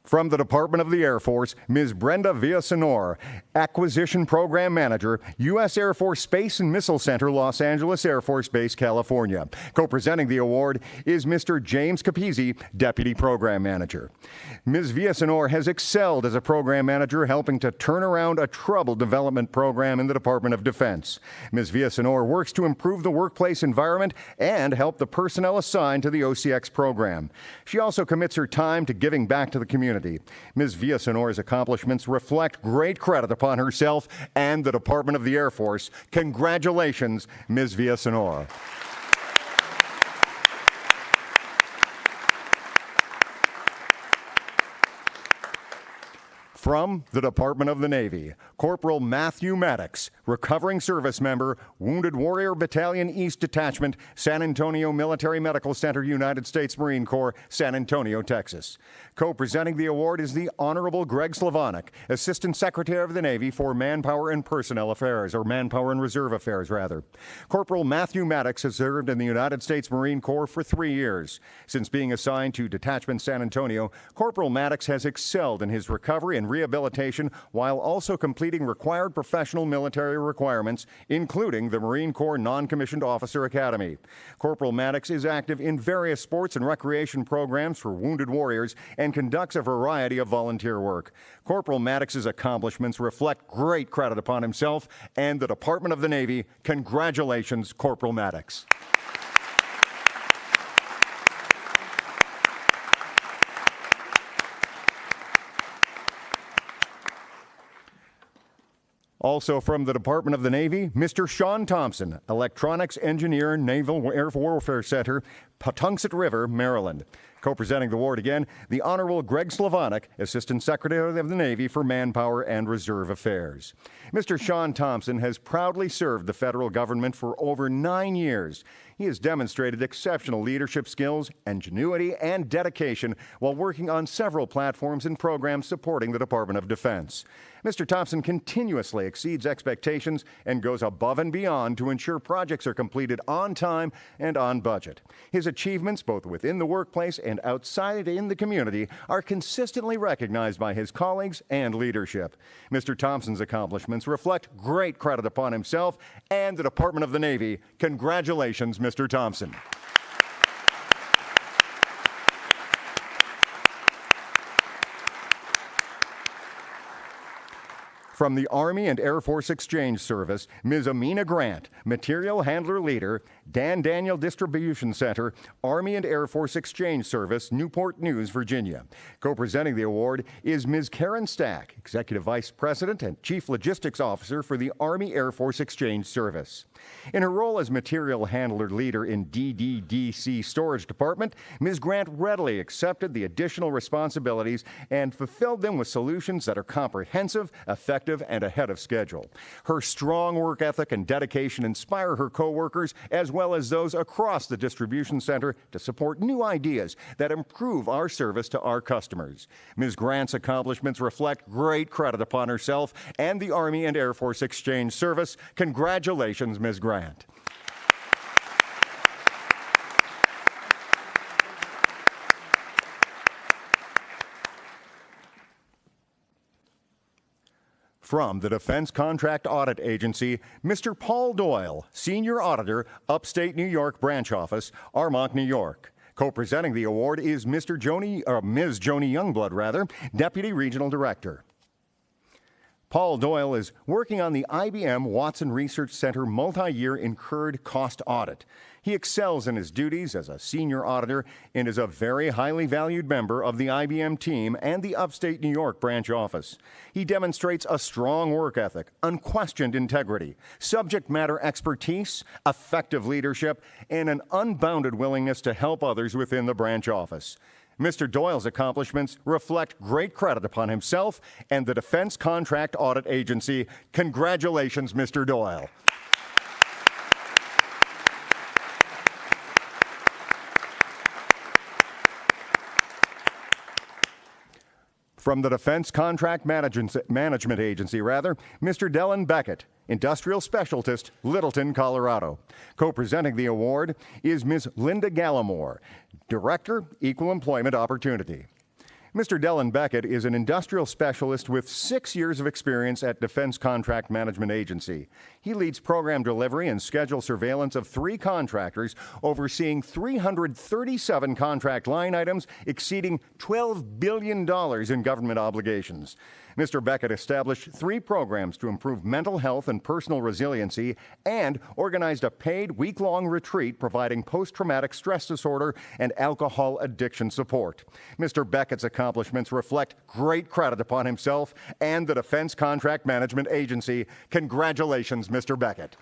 From the Department of the Air Force, Ms. Brenda Villasenor, Acquisition Program Manager, U.S. Air Force Space and Missile Center, Los Angeles Air Force Base, California. Co-presenting the award is Mr. James Capizzi, Deputy Program Manager. Ms. Villasenor has excelled as a program manager, helping to turn around a troubled development program in the Department of Defense. Ms. Villasenor works to improve the workplace environment and help the personnel assigned to the OCX program. She also commits her time to giving back to the community. Ms. Villasenor's accomplishments reflect great credit upon herself and the Department of the Air Force. Congratulations, Ms. Villasenor. From the Department of the Navy, Corporal Matthew Maddox, recovering service member, Wounded Warrior Battalion East Detachment, San Antonio Military Medical Center, United States Marine Corps, San Antonio, Texas. Co-presenting the award is the Honorable Greg Slavonic, Assistant Secretary of the Navy for Manpower and Personnel Affairs, or Manpower and Reserve Affairs, rather. Corporal Matthew Maddox has served in the United States Marine Corps for 3 years. Since being assigned to Detachment San Antonio, Corporal Maddox has excelled in his recovery and rehabilitation while also completing required professional military requirements, including the Marine Corps Non-Commissioned Officer Academy. Corporal Maddox is active in various sports and recreation programs for wounded warriors and conducts a variety of volunteer work. Corporal Maddox's accomplishments reflect great credit upon himself and the Department of the Navy. Congratulations, Corporal Maddox. Also from the Department of the Navy, Mr. Sean Thompson, Electronics Engineer, Naval Air Warfare Center, Patuxent River, Maryland. Co-presenting the award again, the Honorable Greg Slavonic, Assistant Secretary of the Navy for Manpower and Reserve Affairs. Mr. Sean Thompson has proudly served the federal government for over 9 years. He has demonstrated exceptional leadership skills, ingenuity, and dedication while working on several platforms and programs supporting the Department of Defense. Mr. Thompson continuously exceeds expectations and goes above and beyond to ensure projects are completed on time and on budget. His achievements, both within the workplace and outside in the community, are consistently recognized by his colleagues and leadership. Mr. Thompson's accomplishments reflect great credit upon himself and the Department of the Navy. Congratulations, Mr. Thompson. From the Army and Air Force Exchange Service, Ms. Amina Grant, Material Handler Leader, Dan Daniel Distribution Center, Army and Air Force Exchange Service, Newport News, Virginia. Co-presenting the award is Ms. Karen Stack, Executive Vice President and Chief Logistics Officer for the Army Air Force Exchange Service. In her role as Material Handler Leader in DDDC Storage Department, Ms. Grant readily accepted the additional responsibilities and fulfilled them with solutions that are comprehensive, effective, and ahead of schedule. Her strong work ethic and dedication inspire her coworkers as well as those across the distribution center to support new ideas that improve our service to our customers. Ms. Grant's accomplishments reflect great credit upon herself and the Army and Air Force Exchange Service. Congratulations, Ms. Grant. From the Defense Contract Audit Agency, Mr. Paul Doyle, Senior Auditor, Upstate New York Branch Office, Armonk, New York. Co-presenting the award is Ms. Joni Youngblood, Deputy Regional Director. Paul Doyle is working on the IBM Watson Research Center multi-year incurred cost audit. He excels in his duties as a senior auditor and is a very highly valued member of the IBM team and the Upstate New York branch office. He demonstrates a strong work ethic, unquestioned integrity, subject matter expertise, effective leadership, and an unbounded willingness to help others within the branch office. Mr. Doyle's accomplishments reflect great credit upon himself and the Defense Contract Audit Agency. Congratulations, Mr. Doyle. From the Defense Contract Management Agency, Mr. Dylan Beckett, Industrial Specialist, Littleton, Colorado. Co-presenting the award is Ms. Linda Gallimore, Director, Equal Employment Opportunity. Mr. Dylan Beckett is an industrial specialist with 6 years of experience at Defense Contract Management Agency. He leads program delivery and schedule surveillance of 3 contractors, overseeing 337 contract line items exceeding $12 billion in government obligations. Mr. Beckett established 3 programs to improve mental health and personal resiliency and organized a paid week-long retreat providing post-traumatic stress disorder and alcohol addiction support. Mr. Beckett's accomplishments reflect great credit upon himself and the Defense Contract Management Agency. Congratulations, Mr. Beckett.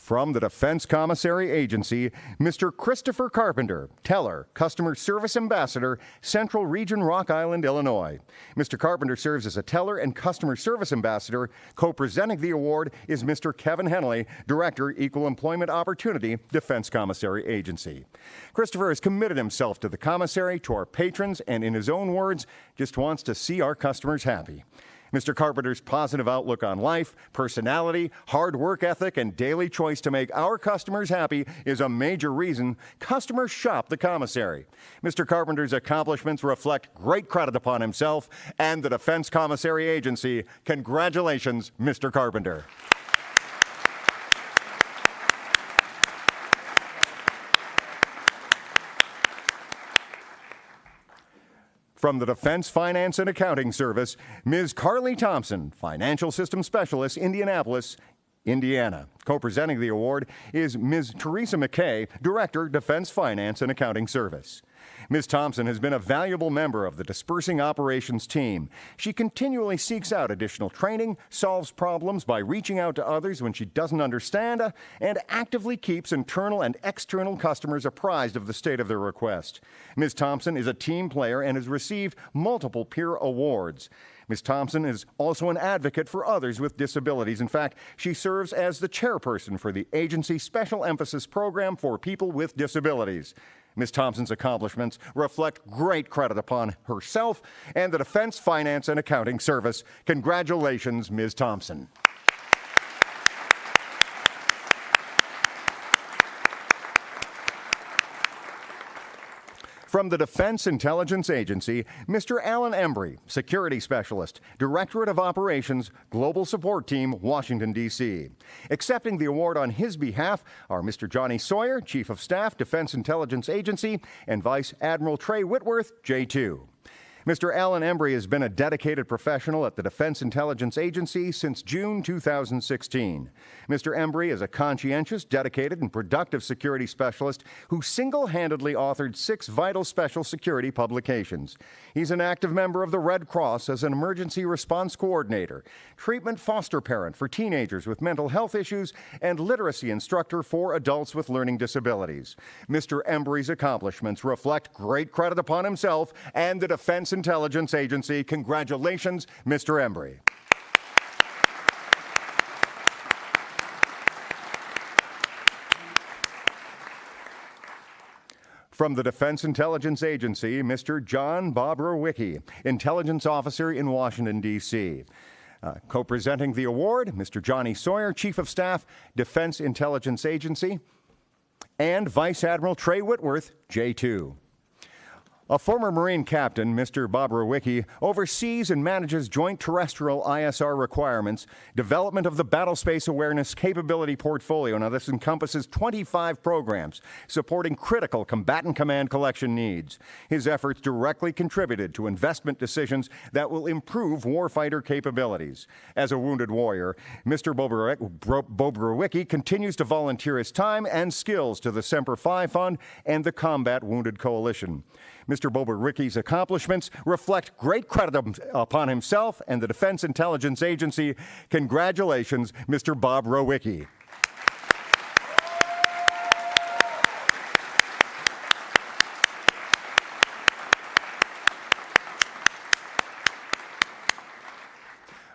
From the Defense Commissary Agency, Mr. Christopher Carpenter, Teller, Customer Service Ambassador, Central Region, Rock Island, Illinois. Mr. Carpenter serves as a Teller and Customer Service Ambassador. Co-presenting the award is Mr. Kevin Henley, Director, Equal Employment Opportunity, Defense Commissary Agency. Christopher has committed himself to the commissary, to our patrons, and in his own words, just wants to see our customers happy. Mr. Carpenter's positive outlook on life, personality, hard work ethic, and daily choice to make our customers happy is a major reason customers shop the commissary. Mr. Carpenter's accomplishments reflect great credit upon himself and the Defense Commissary Agency. Congratulations, Mr. Carpenter. From the Defense Finance and Accounting Service, Ms. Carly Thompson, Financial Systems Specialist, Indianapolis, Indiana. Co-presenting the award is Ms. Teresa McKay, Director, Defense Finance and Accounting Service. Ms. Thompson has been a valuable member of the dispersing operations team. She continually seeks out additional training, solves problems by reaching out to others when she doesn't understand, and actively keeps internal and external customers apprised of the state of their request. Ms. Thompson is a team player and has received multiple peer awards. Ms. Thompson is also an advocate for others with disabilities. In fact, she serves as the chairperson for the agency's Special Emphasis Program for People with Disabilities. Ms. Thompson's accomplishments reflect great credit upon herself and the Defense Finance and Accounting Service. Congratulations, Ms. Thompson. From the Defense Intelligence Agency, Mr. Alan Embry, Security Specialist, Directorate of Operations, Global Support Team, Washington, D.C. Accepting the award on his behalf are Mr. Johnny Sawyer, Chief of Staff, Defense Intelligence Agency, and Vice Admiral Trey Whitworth, J2. Mr. Alan Embry has been a dedicated professional at the Defense Intelligence Agency since June 2016. Mr. Embry is a conscientious, dedicated, and productive security specialist who single-handedly authored 6 vital special security publications. He's an active member of the Red Cross as an emergency response coordinator, treatment foster parent for teenagers with mental health issues, and literacy instructor for adults with learning disabilities. Mr. Embry's accomplishments reflect great credit upon himself and the Defense Intelligence Agency. Congratulations, Mr. Embry. From the Defense Intelligence Agency, Mr. John Bobrovicki, Intelligence Officer in Washington, D.C. Co-presenting the award, Mr. Johnny Sawyer, Chief of Staff, Defense Intelligence Agency, and Vice Admiral Trey Whitworth, J2. A former Marine captain, Mr. Bobrovicki, oversees and manages joint terrestrial ISR requirements, development of the Battlespace Awareness Capability Portfolio. Now, this encompasses 25 programs supporting critical combatant command collection needs. His efforts directly contributed to investment decisions that will improve warfighter capabilities. As a wounded warrior, Mr. Bobrovicki continues to volunteer his time and skills to the Semper Fi Fund and the Combat Wounded Coalition. Mr. Bobrovicki's accomplishments reflect great credit upon himself and the Defense Intelligence Agency. Congratulations, Mr. Bobrovicki.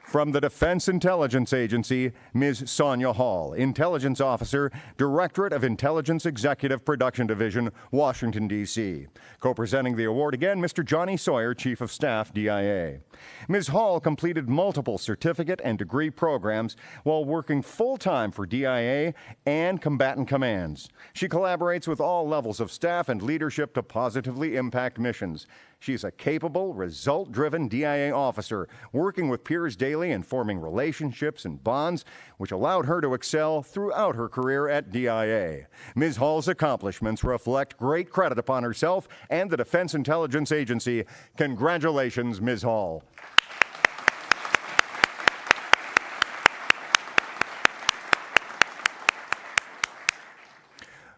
From the Defense Intelligence Agency, Ms. Sonia Hall, Intelligence Officer, Directorate of Intelligence Executive Production Division, Washington, D.C. Co-presenting the award again, Mr. Johnny Sawyer, Chief of Staff, DIA. Ms. Hall completed multiple certificate and degree programs while working full-time for DIA and combatant commands. She collaborates with all levels of staff and leadership to positively impact missions. She's a capable, result-driven DIA officer, working with peers daily and forming relationships and bonds, which allowed her to excel throughout her career at DIA. Ms. Hall's accomplishments reflect great credit upon herself and the Defense Intelligence Agency. Congratulations, Ms. Hall.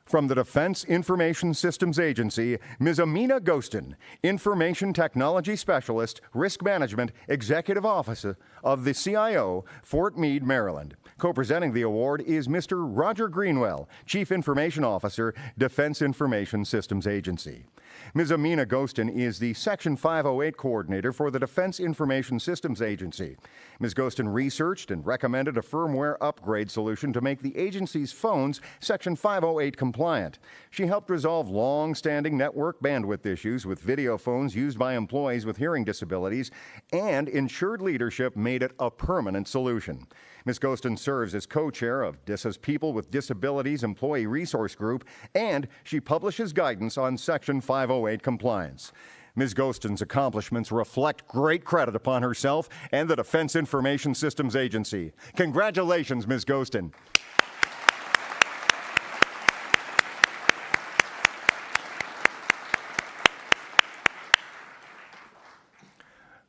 From the Defense Information Systems Agency, Ms. Amina Ghostin, Information Technology Specialist, Risk Management, Executive Officer of the CIO, Fort Meade, Maryland. Co-presenting the award is Mr. Roger Greenwell, Chief Information Officer, Defense Information Systems Agency. Ms. Amina Ghostin is the Section 508 Coordinator for the Defense Information Systems Agency. Ms. Ghostin researched and recommended a firmware upgrade solution to make the agency's phones Section 508 compliant. She helped resolve long-standing network bandwidth issues with video phones used by employees with hearing disabilities, and ensured leadership made it a permanent solution. Ms. Ghostin serves as co-chair of DISA's People with Disabilities Employee Resource Group, and she publishes guidance on Section 508 compliance. Ms. Ghostin's accomplishments reflect great credit upon herself and the Defense Information Systems Agency. Congratulations, Ms. Ghostin.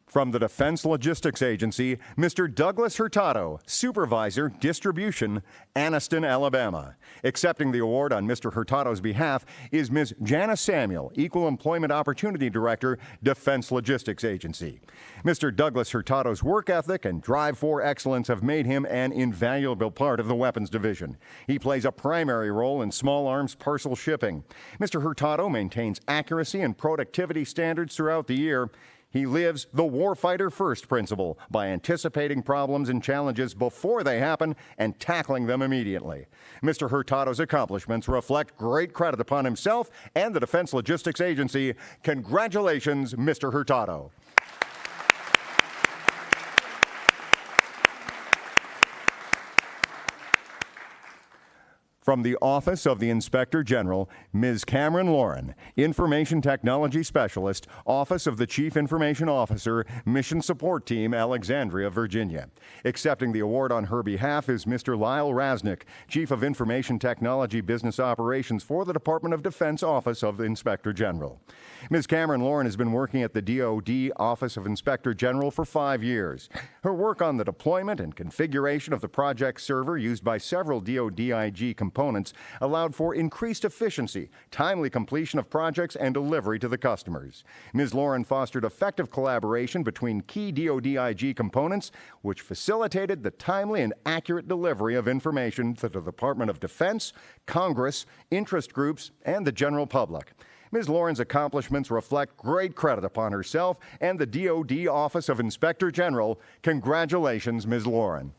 From the Defense Logistics Agency, Mr. Douglas Hurtado, Supervisor, Distribution, Anniston, Alabama. Accepting the award on Mr. Hurtado's behalf is Ms. Janice Samuel, Equal Employment Opportunity Director, Defense Logistics Agency. Mr. Douglas Hurtado's work ethic and drive for excellence have made him an invaluable part of the Weapons Division. He plays a primary role in small arms parcel shipping. Mr. Hurtado maintains accuracy and productivity standards throughout the year. He lives the warfighter first principle by anticipating problems and challenges before they happen and tackling them immediately. Mr. Hurtado's accomplishments reflect great credit upon himself and the Defense Logistics Agency. Congratulations, Mr. Hurtado. From the Office of the Inspector General, Ms. Cameron Lauren, Information Technology Specialist, Office of the Chief Information Officer, Mission Support Team, Alexandria, Virginia. Accepting the award on her behalf is Mr. Lyle Rasnick, Chief of Information Technology Business Operations for the Department of Defense Office of the Inspector General. Ms. Cameron Lauren has been working at the DoD Office of Inspector General for 5 years. Her work on the deployment and configuration of the project server used by several DoD-IG components allowed for increased efficiency, timely completion of projects, and delivery to the customers. Ms. Lauren fostered effective collaboration between key DoD-IG components, which facilitated the timely and accurate delivery of information to the Department of Defense, Congress, interest groups, and the general public. Ms. Lauren's accomplishments reflect great credit upon herself and the DoD Office of Inspector General. Congratulations, Ms. Lauren.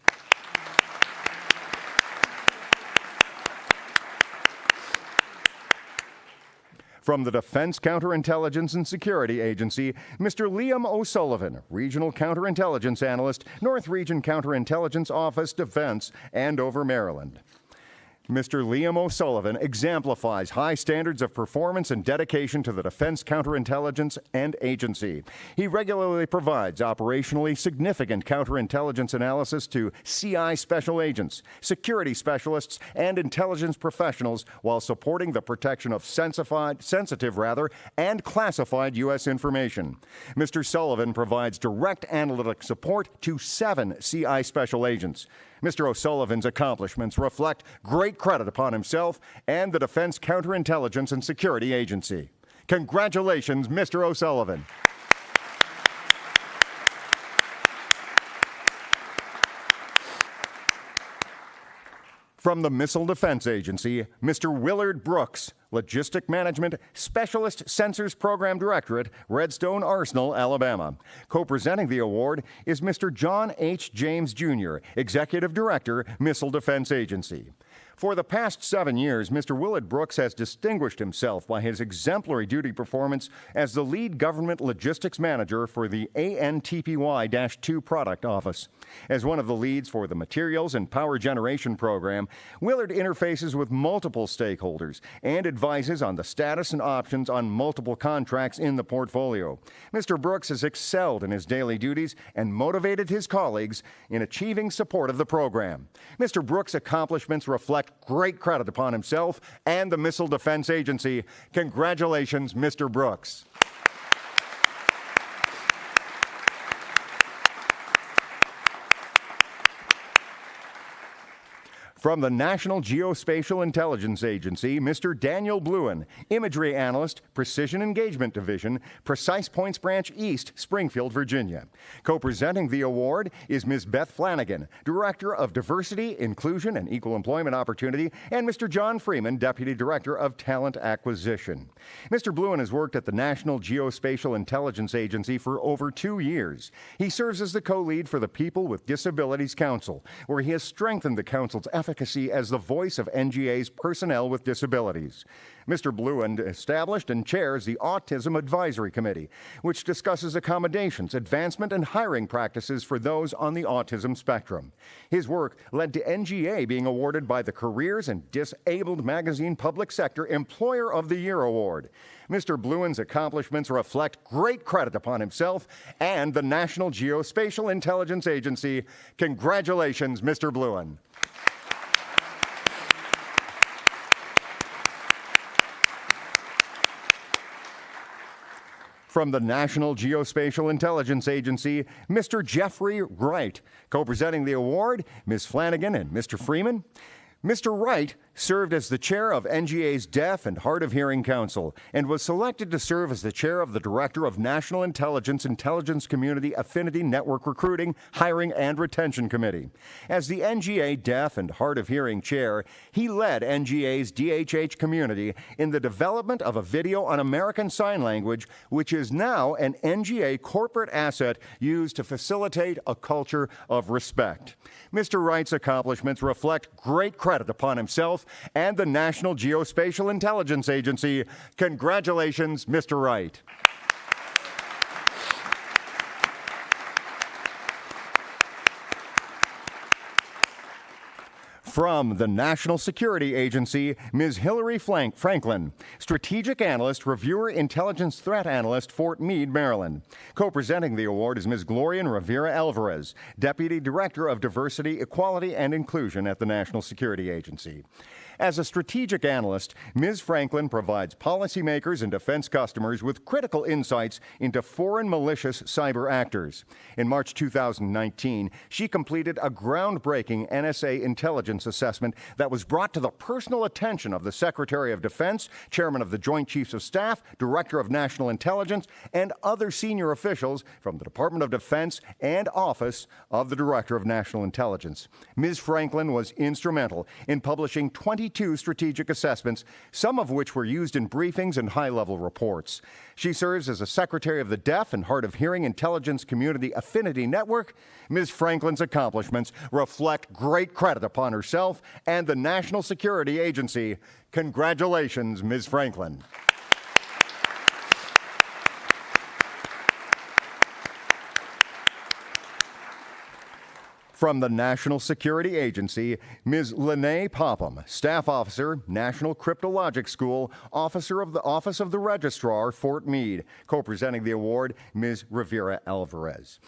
From the Defense Counterintelligence and Security Agency, Mr. Liam O'Sullivan, Regional Counterintelligence Analyst, North Region Counterintelligence Office, Defense, Andover, Maryland. Mr. Liam O'Sullivan exemplifies high standards of performance and dedication to the Defense Counterintelligence and Agency. He regularly provides operationally significant counterintelligence analysis to CI special agents, security specialists, and intelligence professionals while supporting the protection of sensitive and classified U.S. information. Mr. Sullivan provides direct analytic support to 7 CI special agents. Mr. O'Sullivan's accomplishments reflect great credit upon himself and the Defense Counterintelligence and Security Agency. Congratulations, Mr. O'Sullivan. From the Missile Defense Agency, Mr. Willard Brooks, Logistic Management Specialist Sensors Program Directorate, Redstone Arsenal, Alabama. Co-presenting the award is Mr. John H. James, Jr., Executive Director, Missile Defense Agency. For the past 7 years, Mr. Willard Brooks has distinguished himself by his exemplary duty performance as the lead government logistics manager for the ANTPY-2 product office. As one of the leads for the Materials and Power Generation program, Willard interfaces with multiple stakeholders and advises on the status and options on multiple contracts in the portfolio. Mr. Brooks has excelled in his daily duties and motivated his colleagues in achieving support of the program. Mr. Brooks' accomplishments reflect great credit upon himself and the Missile Defense Agency. Congratulations, Mr. Brooks. From the National Geospatial Intelligence Agency, Mr. Daniel Bluen, Imagery Analyst, Precision Engagement Division, Precise Points Branch East, Springfield, Virginia. Co-presenting the award is Ms. Beth Flanagan, Director of Diversity, Inclusion, and Equal Employment Opportunity, and Mr. John Freeman, Deputy Director of Talent Acquisition. Mr. Bluen has worked at the National Geospatial Intelligence Agency for over 2 years. He serves as the co-lead for the People with Disabilities Council, where he has strengthened the council's efficacy as the voice of NGA's personnel with disabilities. Mr. Bluen established and chairs the Autism Advisory Committee, which discusses accommodations, advancement, and hiring practices for those on the autism spectrum. His work led to NGA being awarded by the Careers and Disabled Magazine Public Sector Employer of the Year Award. Mr. Bluen's accomplishments reflect great credit upon himself and the National Geospatial Intelligence Agency. Congratulations, Mr. Bluen. From the National Geospatial Intelligence Agency, Mr. Jeffrey Wright. Co-presenting the award, Ms. Flanagan and Mr. Freeman. Mr. Wright served as the chair of NGA's Deaf and Hard of Hearing Council and was selected to serve as the chair of the Director of National Intelligence Community Affinity Network Recruiting, Hiring, and Retention Committee. As the NGA Deaf and Hard of Hearing chair, he led NGA's DHH community in the development of a video on American Sign Language, which is now an NGA corporate asset used to facilitate a culture of respect. Mr. Wright's accomplishments reflect great credit upon himself and the National Geospatial Intelligence Agency. Congratulations, Mr. Wright. From the National Security Agency, Ms. Hillary Franklin, Strategic Analyst, Reviewer, Intelligence Threat Analyst, Fort Meade, Maryland. Co-presenting the award is Ms. Gloria Rivera Alvarez, Deputy Director of Diversity, Equality, and Inclusion at the National Security Agency. As a strategic analyst, Ms. Franklin provides policymakers and defense customers with critical insights into foreign malicious cyber actors. In March 2019, she completed a groundbreaking NSA intelligence assessment that was brought to the personal attention of the Secretary of Defense, Chairman of the Joint Chiefs of Staff, Director of National Intelligence, and other senior officials from the Department of Defense and Office of the Director of National Intelligence. Ms. Franklin was instrumental in publishing 22 strategic assessments, some of which were used in briefings and high-level reports. She serves as a Secretary of the Deaf and Hard of Hearing Intelligence Community Affinity Network. Ms. Franklin's accomplishments reflect great credit upon herself and the National Security Agency. Congratulations, Ms. Franklin. From the National Security Agency, Ms. Lene Popham, Staff Officer, National Cryptologic School, Officer of the Office of the Registrar, Fort Meade. Co-presenting the award, Ms. Rivera Alvarez.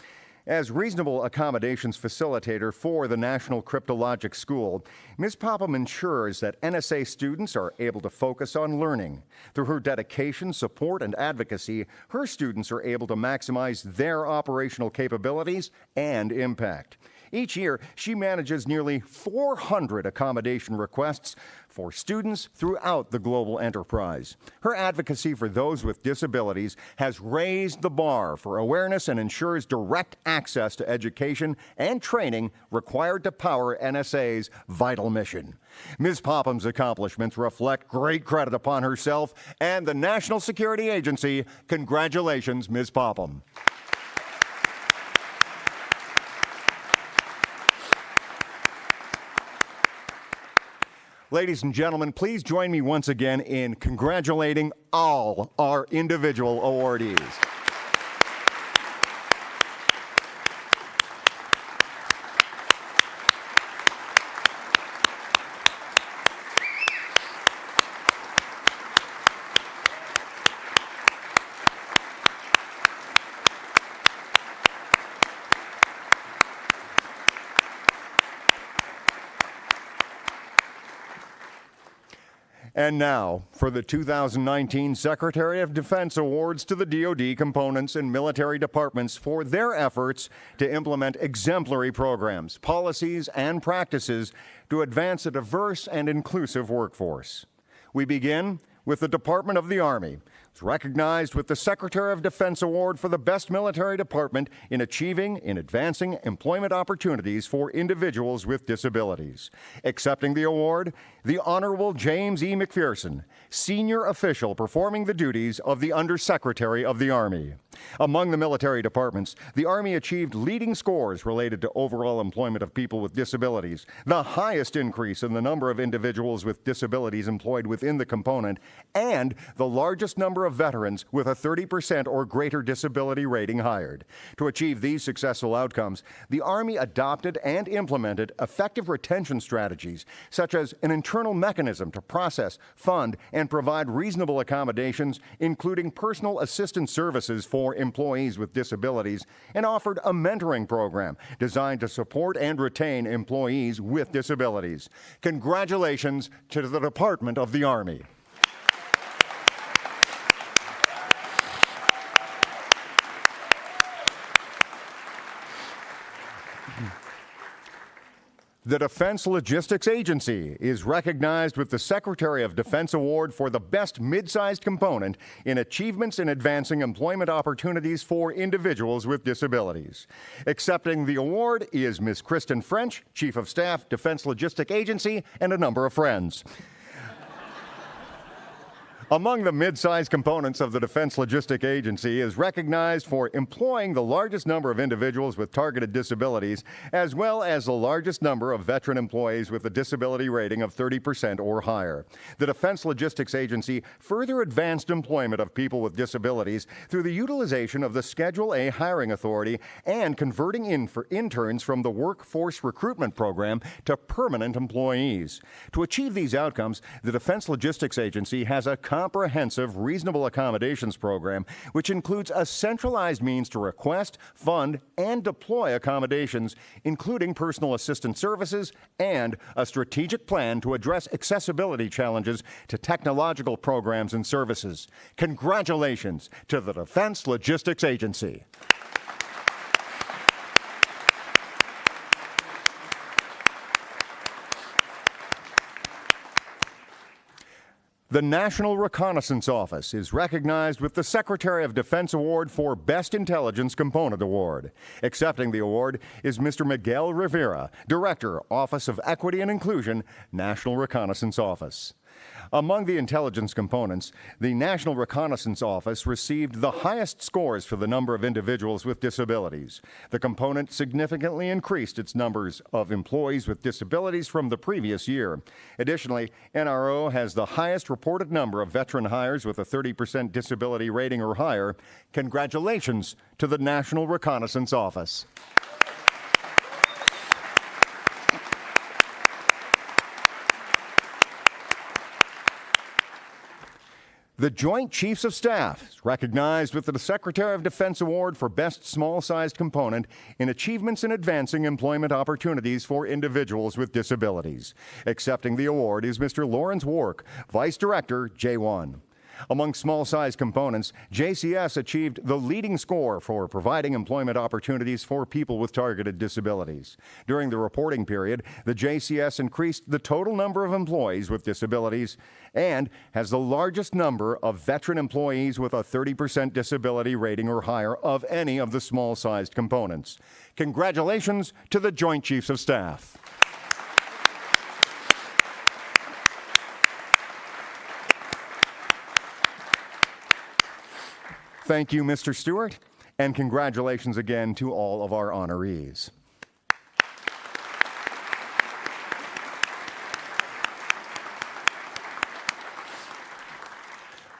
As reasonable accommodations facilitator for the National Cryptologic School, Ms. Popham ensures that NSA students are able to focus on learning. Through her dedication, support, and advocacy, her students are able to maximize their operational capabilities and impact. Each year, she manages nearly 400 accommodation requests for students throughout the global enterprise. Her advocacy for those with disabilities has raised the bar for awareness and ensures direct access to education and training required to power NSA's vital mission. Ms. Popham's accomplishments reflect great credit upon herself and the National Security Agency. Congratulations, Ms. Popham. Ladies and gentlemen, please join me once again in congratulating all our individual awardees. And now for the 2019 Secretary of Defense Awards to the DoD components and military departments for their efforts to implement exemplary programs, policies, and practices to advance a diverse and inclusive workforce. We begin with the Department of the Army. It's recognized with the Secretary of Defense Award for the Best Military Department in advancing employment opportunities for individuals with disabilities. Accepting the award, the Honorable James E. McPherson, senior official performing the duties of the Undersecretary of the Army. Among the military departments, the Army achieved leading scores related to overall employment of people with disabilities, the highest increase in the number of individuals with disabilities employed within the component, and the largest number of veterans with a 30% or greater disability rating hired. To achieve these successful outcomes, the Army adopted and implemented effective retention strategies, such as an internal mechanism to process, fund, and provide reasonable accommodations, including personal assistance services for employees with disabilities, and offered a mentoring program designed to support and retain employees with disabilities. Congratulations to the Department of the Army. The Defense Logistics Agency is recognized with the Secretary of Defense Award for the Best Mid-Sized Component in Achievements in Advancing Employment Opportunities for Individuals with Disabilities. Accepting the award is Ms. Kristen French, Chief of Staff, Defense Logistics Agency, and a number of friends. Among the mid-sized components of the Defense Logistics Agency is recognized for employing the largest number of individuals with targeted disabilities, as well as the largest number of veteran employees with a disability rating of 30% or higher. The Defense Logistics Agency further advanced employment of people with disabilities through the utilization of the Schedule A hiring authority and converting interns from the Workforce Recruitment Program to permanent employees. To achieve these outcomes, the Defense Logistics Agency has a comprehensive reasonable accommodations program, which includes a centralized means to request, fund, and deploy accommodations, including personal assistance services and a strategic plan to address accessibility challenges to technological programs and services. Congratulations to the Defense Logistics Agency. The National Reconnaissance Office is recognized with the Secretary of Defense Award for Best Intelligence Component Award. Accepting the award is Mr. Miguel Rivera, Director, Office of Equity and Inclusion, National Reconnaissance Office. Among the intelligence components, the National Reconnaissance Office received the highest scores for the number of individuals with disabilities. The component significantly increased its numbers of employees with disabilities from the previous year. Additionally, NRO has the highest reported number of veteran hires with a 30% disability rating or higher. Congratulations to the National Reconnaissance Office. The Joint Chiefs of Staff is recognized with the Secretary of Defense Award for Best Small-Sized Component in Achievements in Advancing Employment Opportunities for Individuals with Disabilities. Accepting the award is Mr. Lawrence Wark, Vice Director, J1. Among small-sized components, JCS achieved the leading score for providing employment opportunities for people with targeted disabilities. During the reporting period, the JCS increased the total number of employees with disabilities and has the largest number of veteran employees with a 30% disability rating or higher of any of the small-sized components. Congratulations to the Joint Chiefs of Staff. Thank you, Mr. Stewart, and congratulations again to all of our honorees.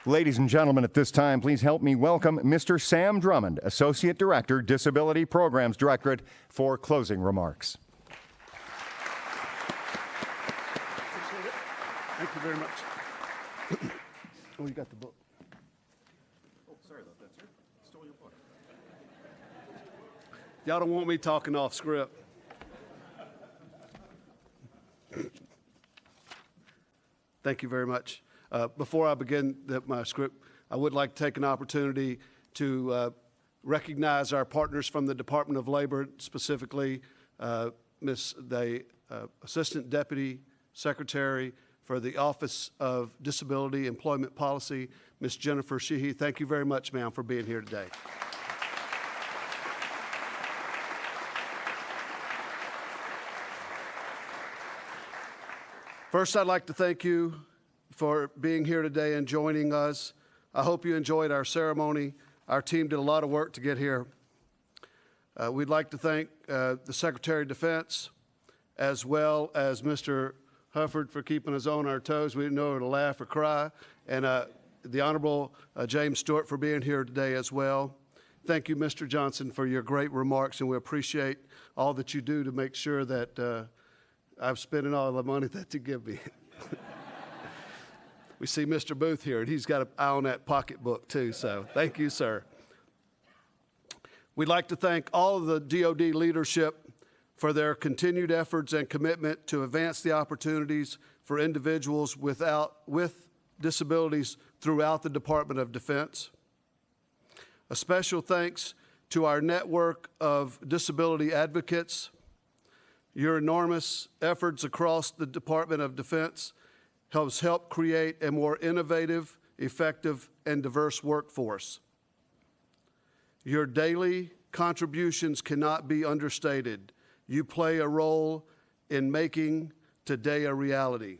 Ladies and gentlemen, at this time, please help me welcome Mr. Sam Drummond, Associate Director, Disability Programs Directorate, for closing remarks. Appreciate it. Thank you very much. Oh, you got the book. Y'all don't want me talking off script. Thank you very much. Before I begin my script, I would like to take an opportunity to recognize our partners from the Department of Labor, specifically the Assistant Deputy Secretary for the Office of Disability Employment Policy, Ms. Jennifer Sheehy. Thank you very much, ma'am, for being here today. First, I'd like to thank you for being here today and joining us. I hope you enjoyed our ceremony. Our team did a lot of work to get here. We'd like to thank the Secretary of Defense, as well as Mr. Hufford for keeping us on our toes. We didn't know whether to laugh or cry. And the Honorable James Stewart for being here today as well. Thank you, Mr. Johnson, for your great remarks, and we appreciate all that you do to make sure that I'm spending all the money that you give me. We see Mr. Booth here, and he's got an eye on that pocketbook too, so thank you, sir. We'd like to thank all of the DoD leadership for their continued efforts and commitment to advance the opportunities for individuals with disabilities throughout the Department of Defense. A special thanks to our network of disability advocates. Your enormous efforts across the Department of Defense has helped create a more innovative, effective, and diverse workforce. Your daily contributions cannot be understated. You play a role in making today a reality.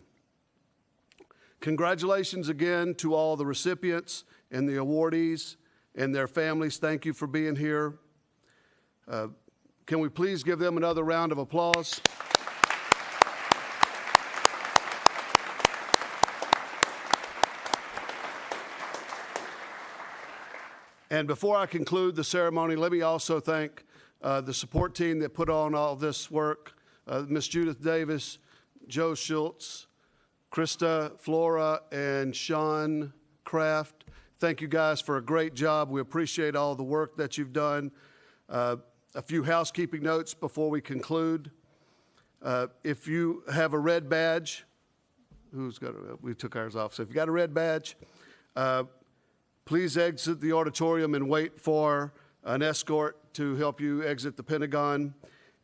Congratulations again to all the recipients and the awardees and their families. Thank you for being here. Can we please give them another round of applause? And before I conclude the ceremony, let me also thank the support team that put on all this work, Ms. Judith Davis, Joe Schultz, Krista Flora, and Sean Kraft. Thank you guys for a great job. We appreciate all the work that you've done. A few housekeeping notes before we conclude. If you have a red badge, we took ours off, so if you got a red badge, please exit the auditorium and wait for an escort to help you exit the Pentagon.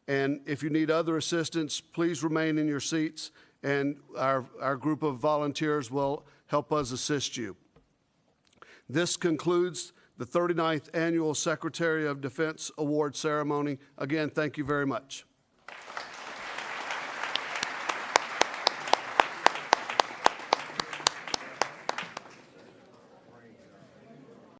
And if you need other assistance, please remain in your seats, and our group of volunteers will help us assist you. This concludes the 39th Annual Secretary of Defense Award Ceremony. Again, thank you very much.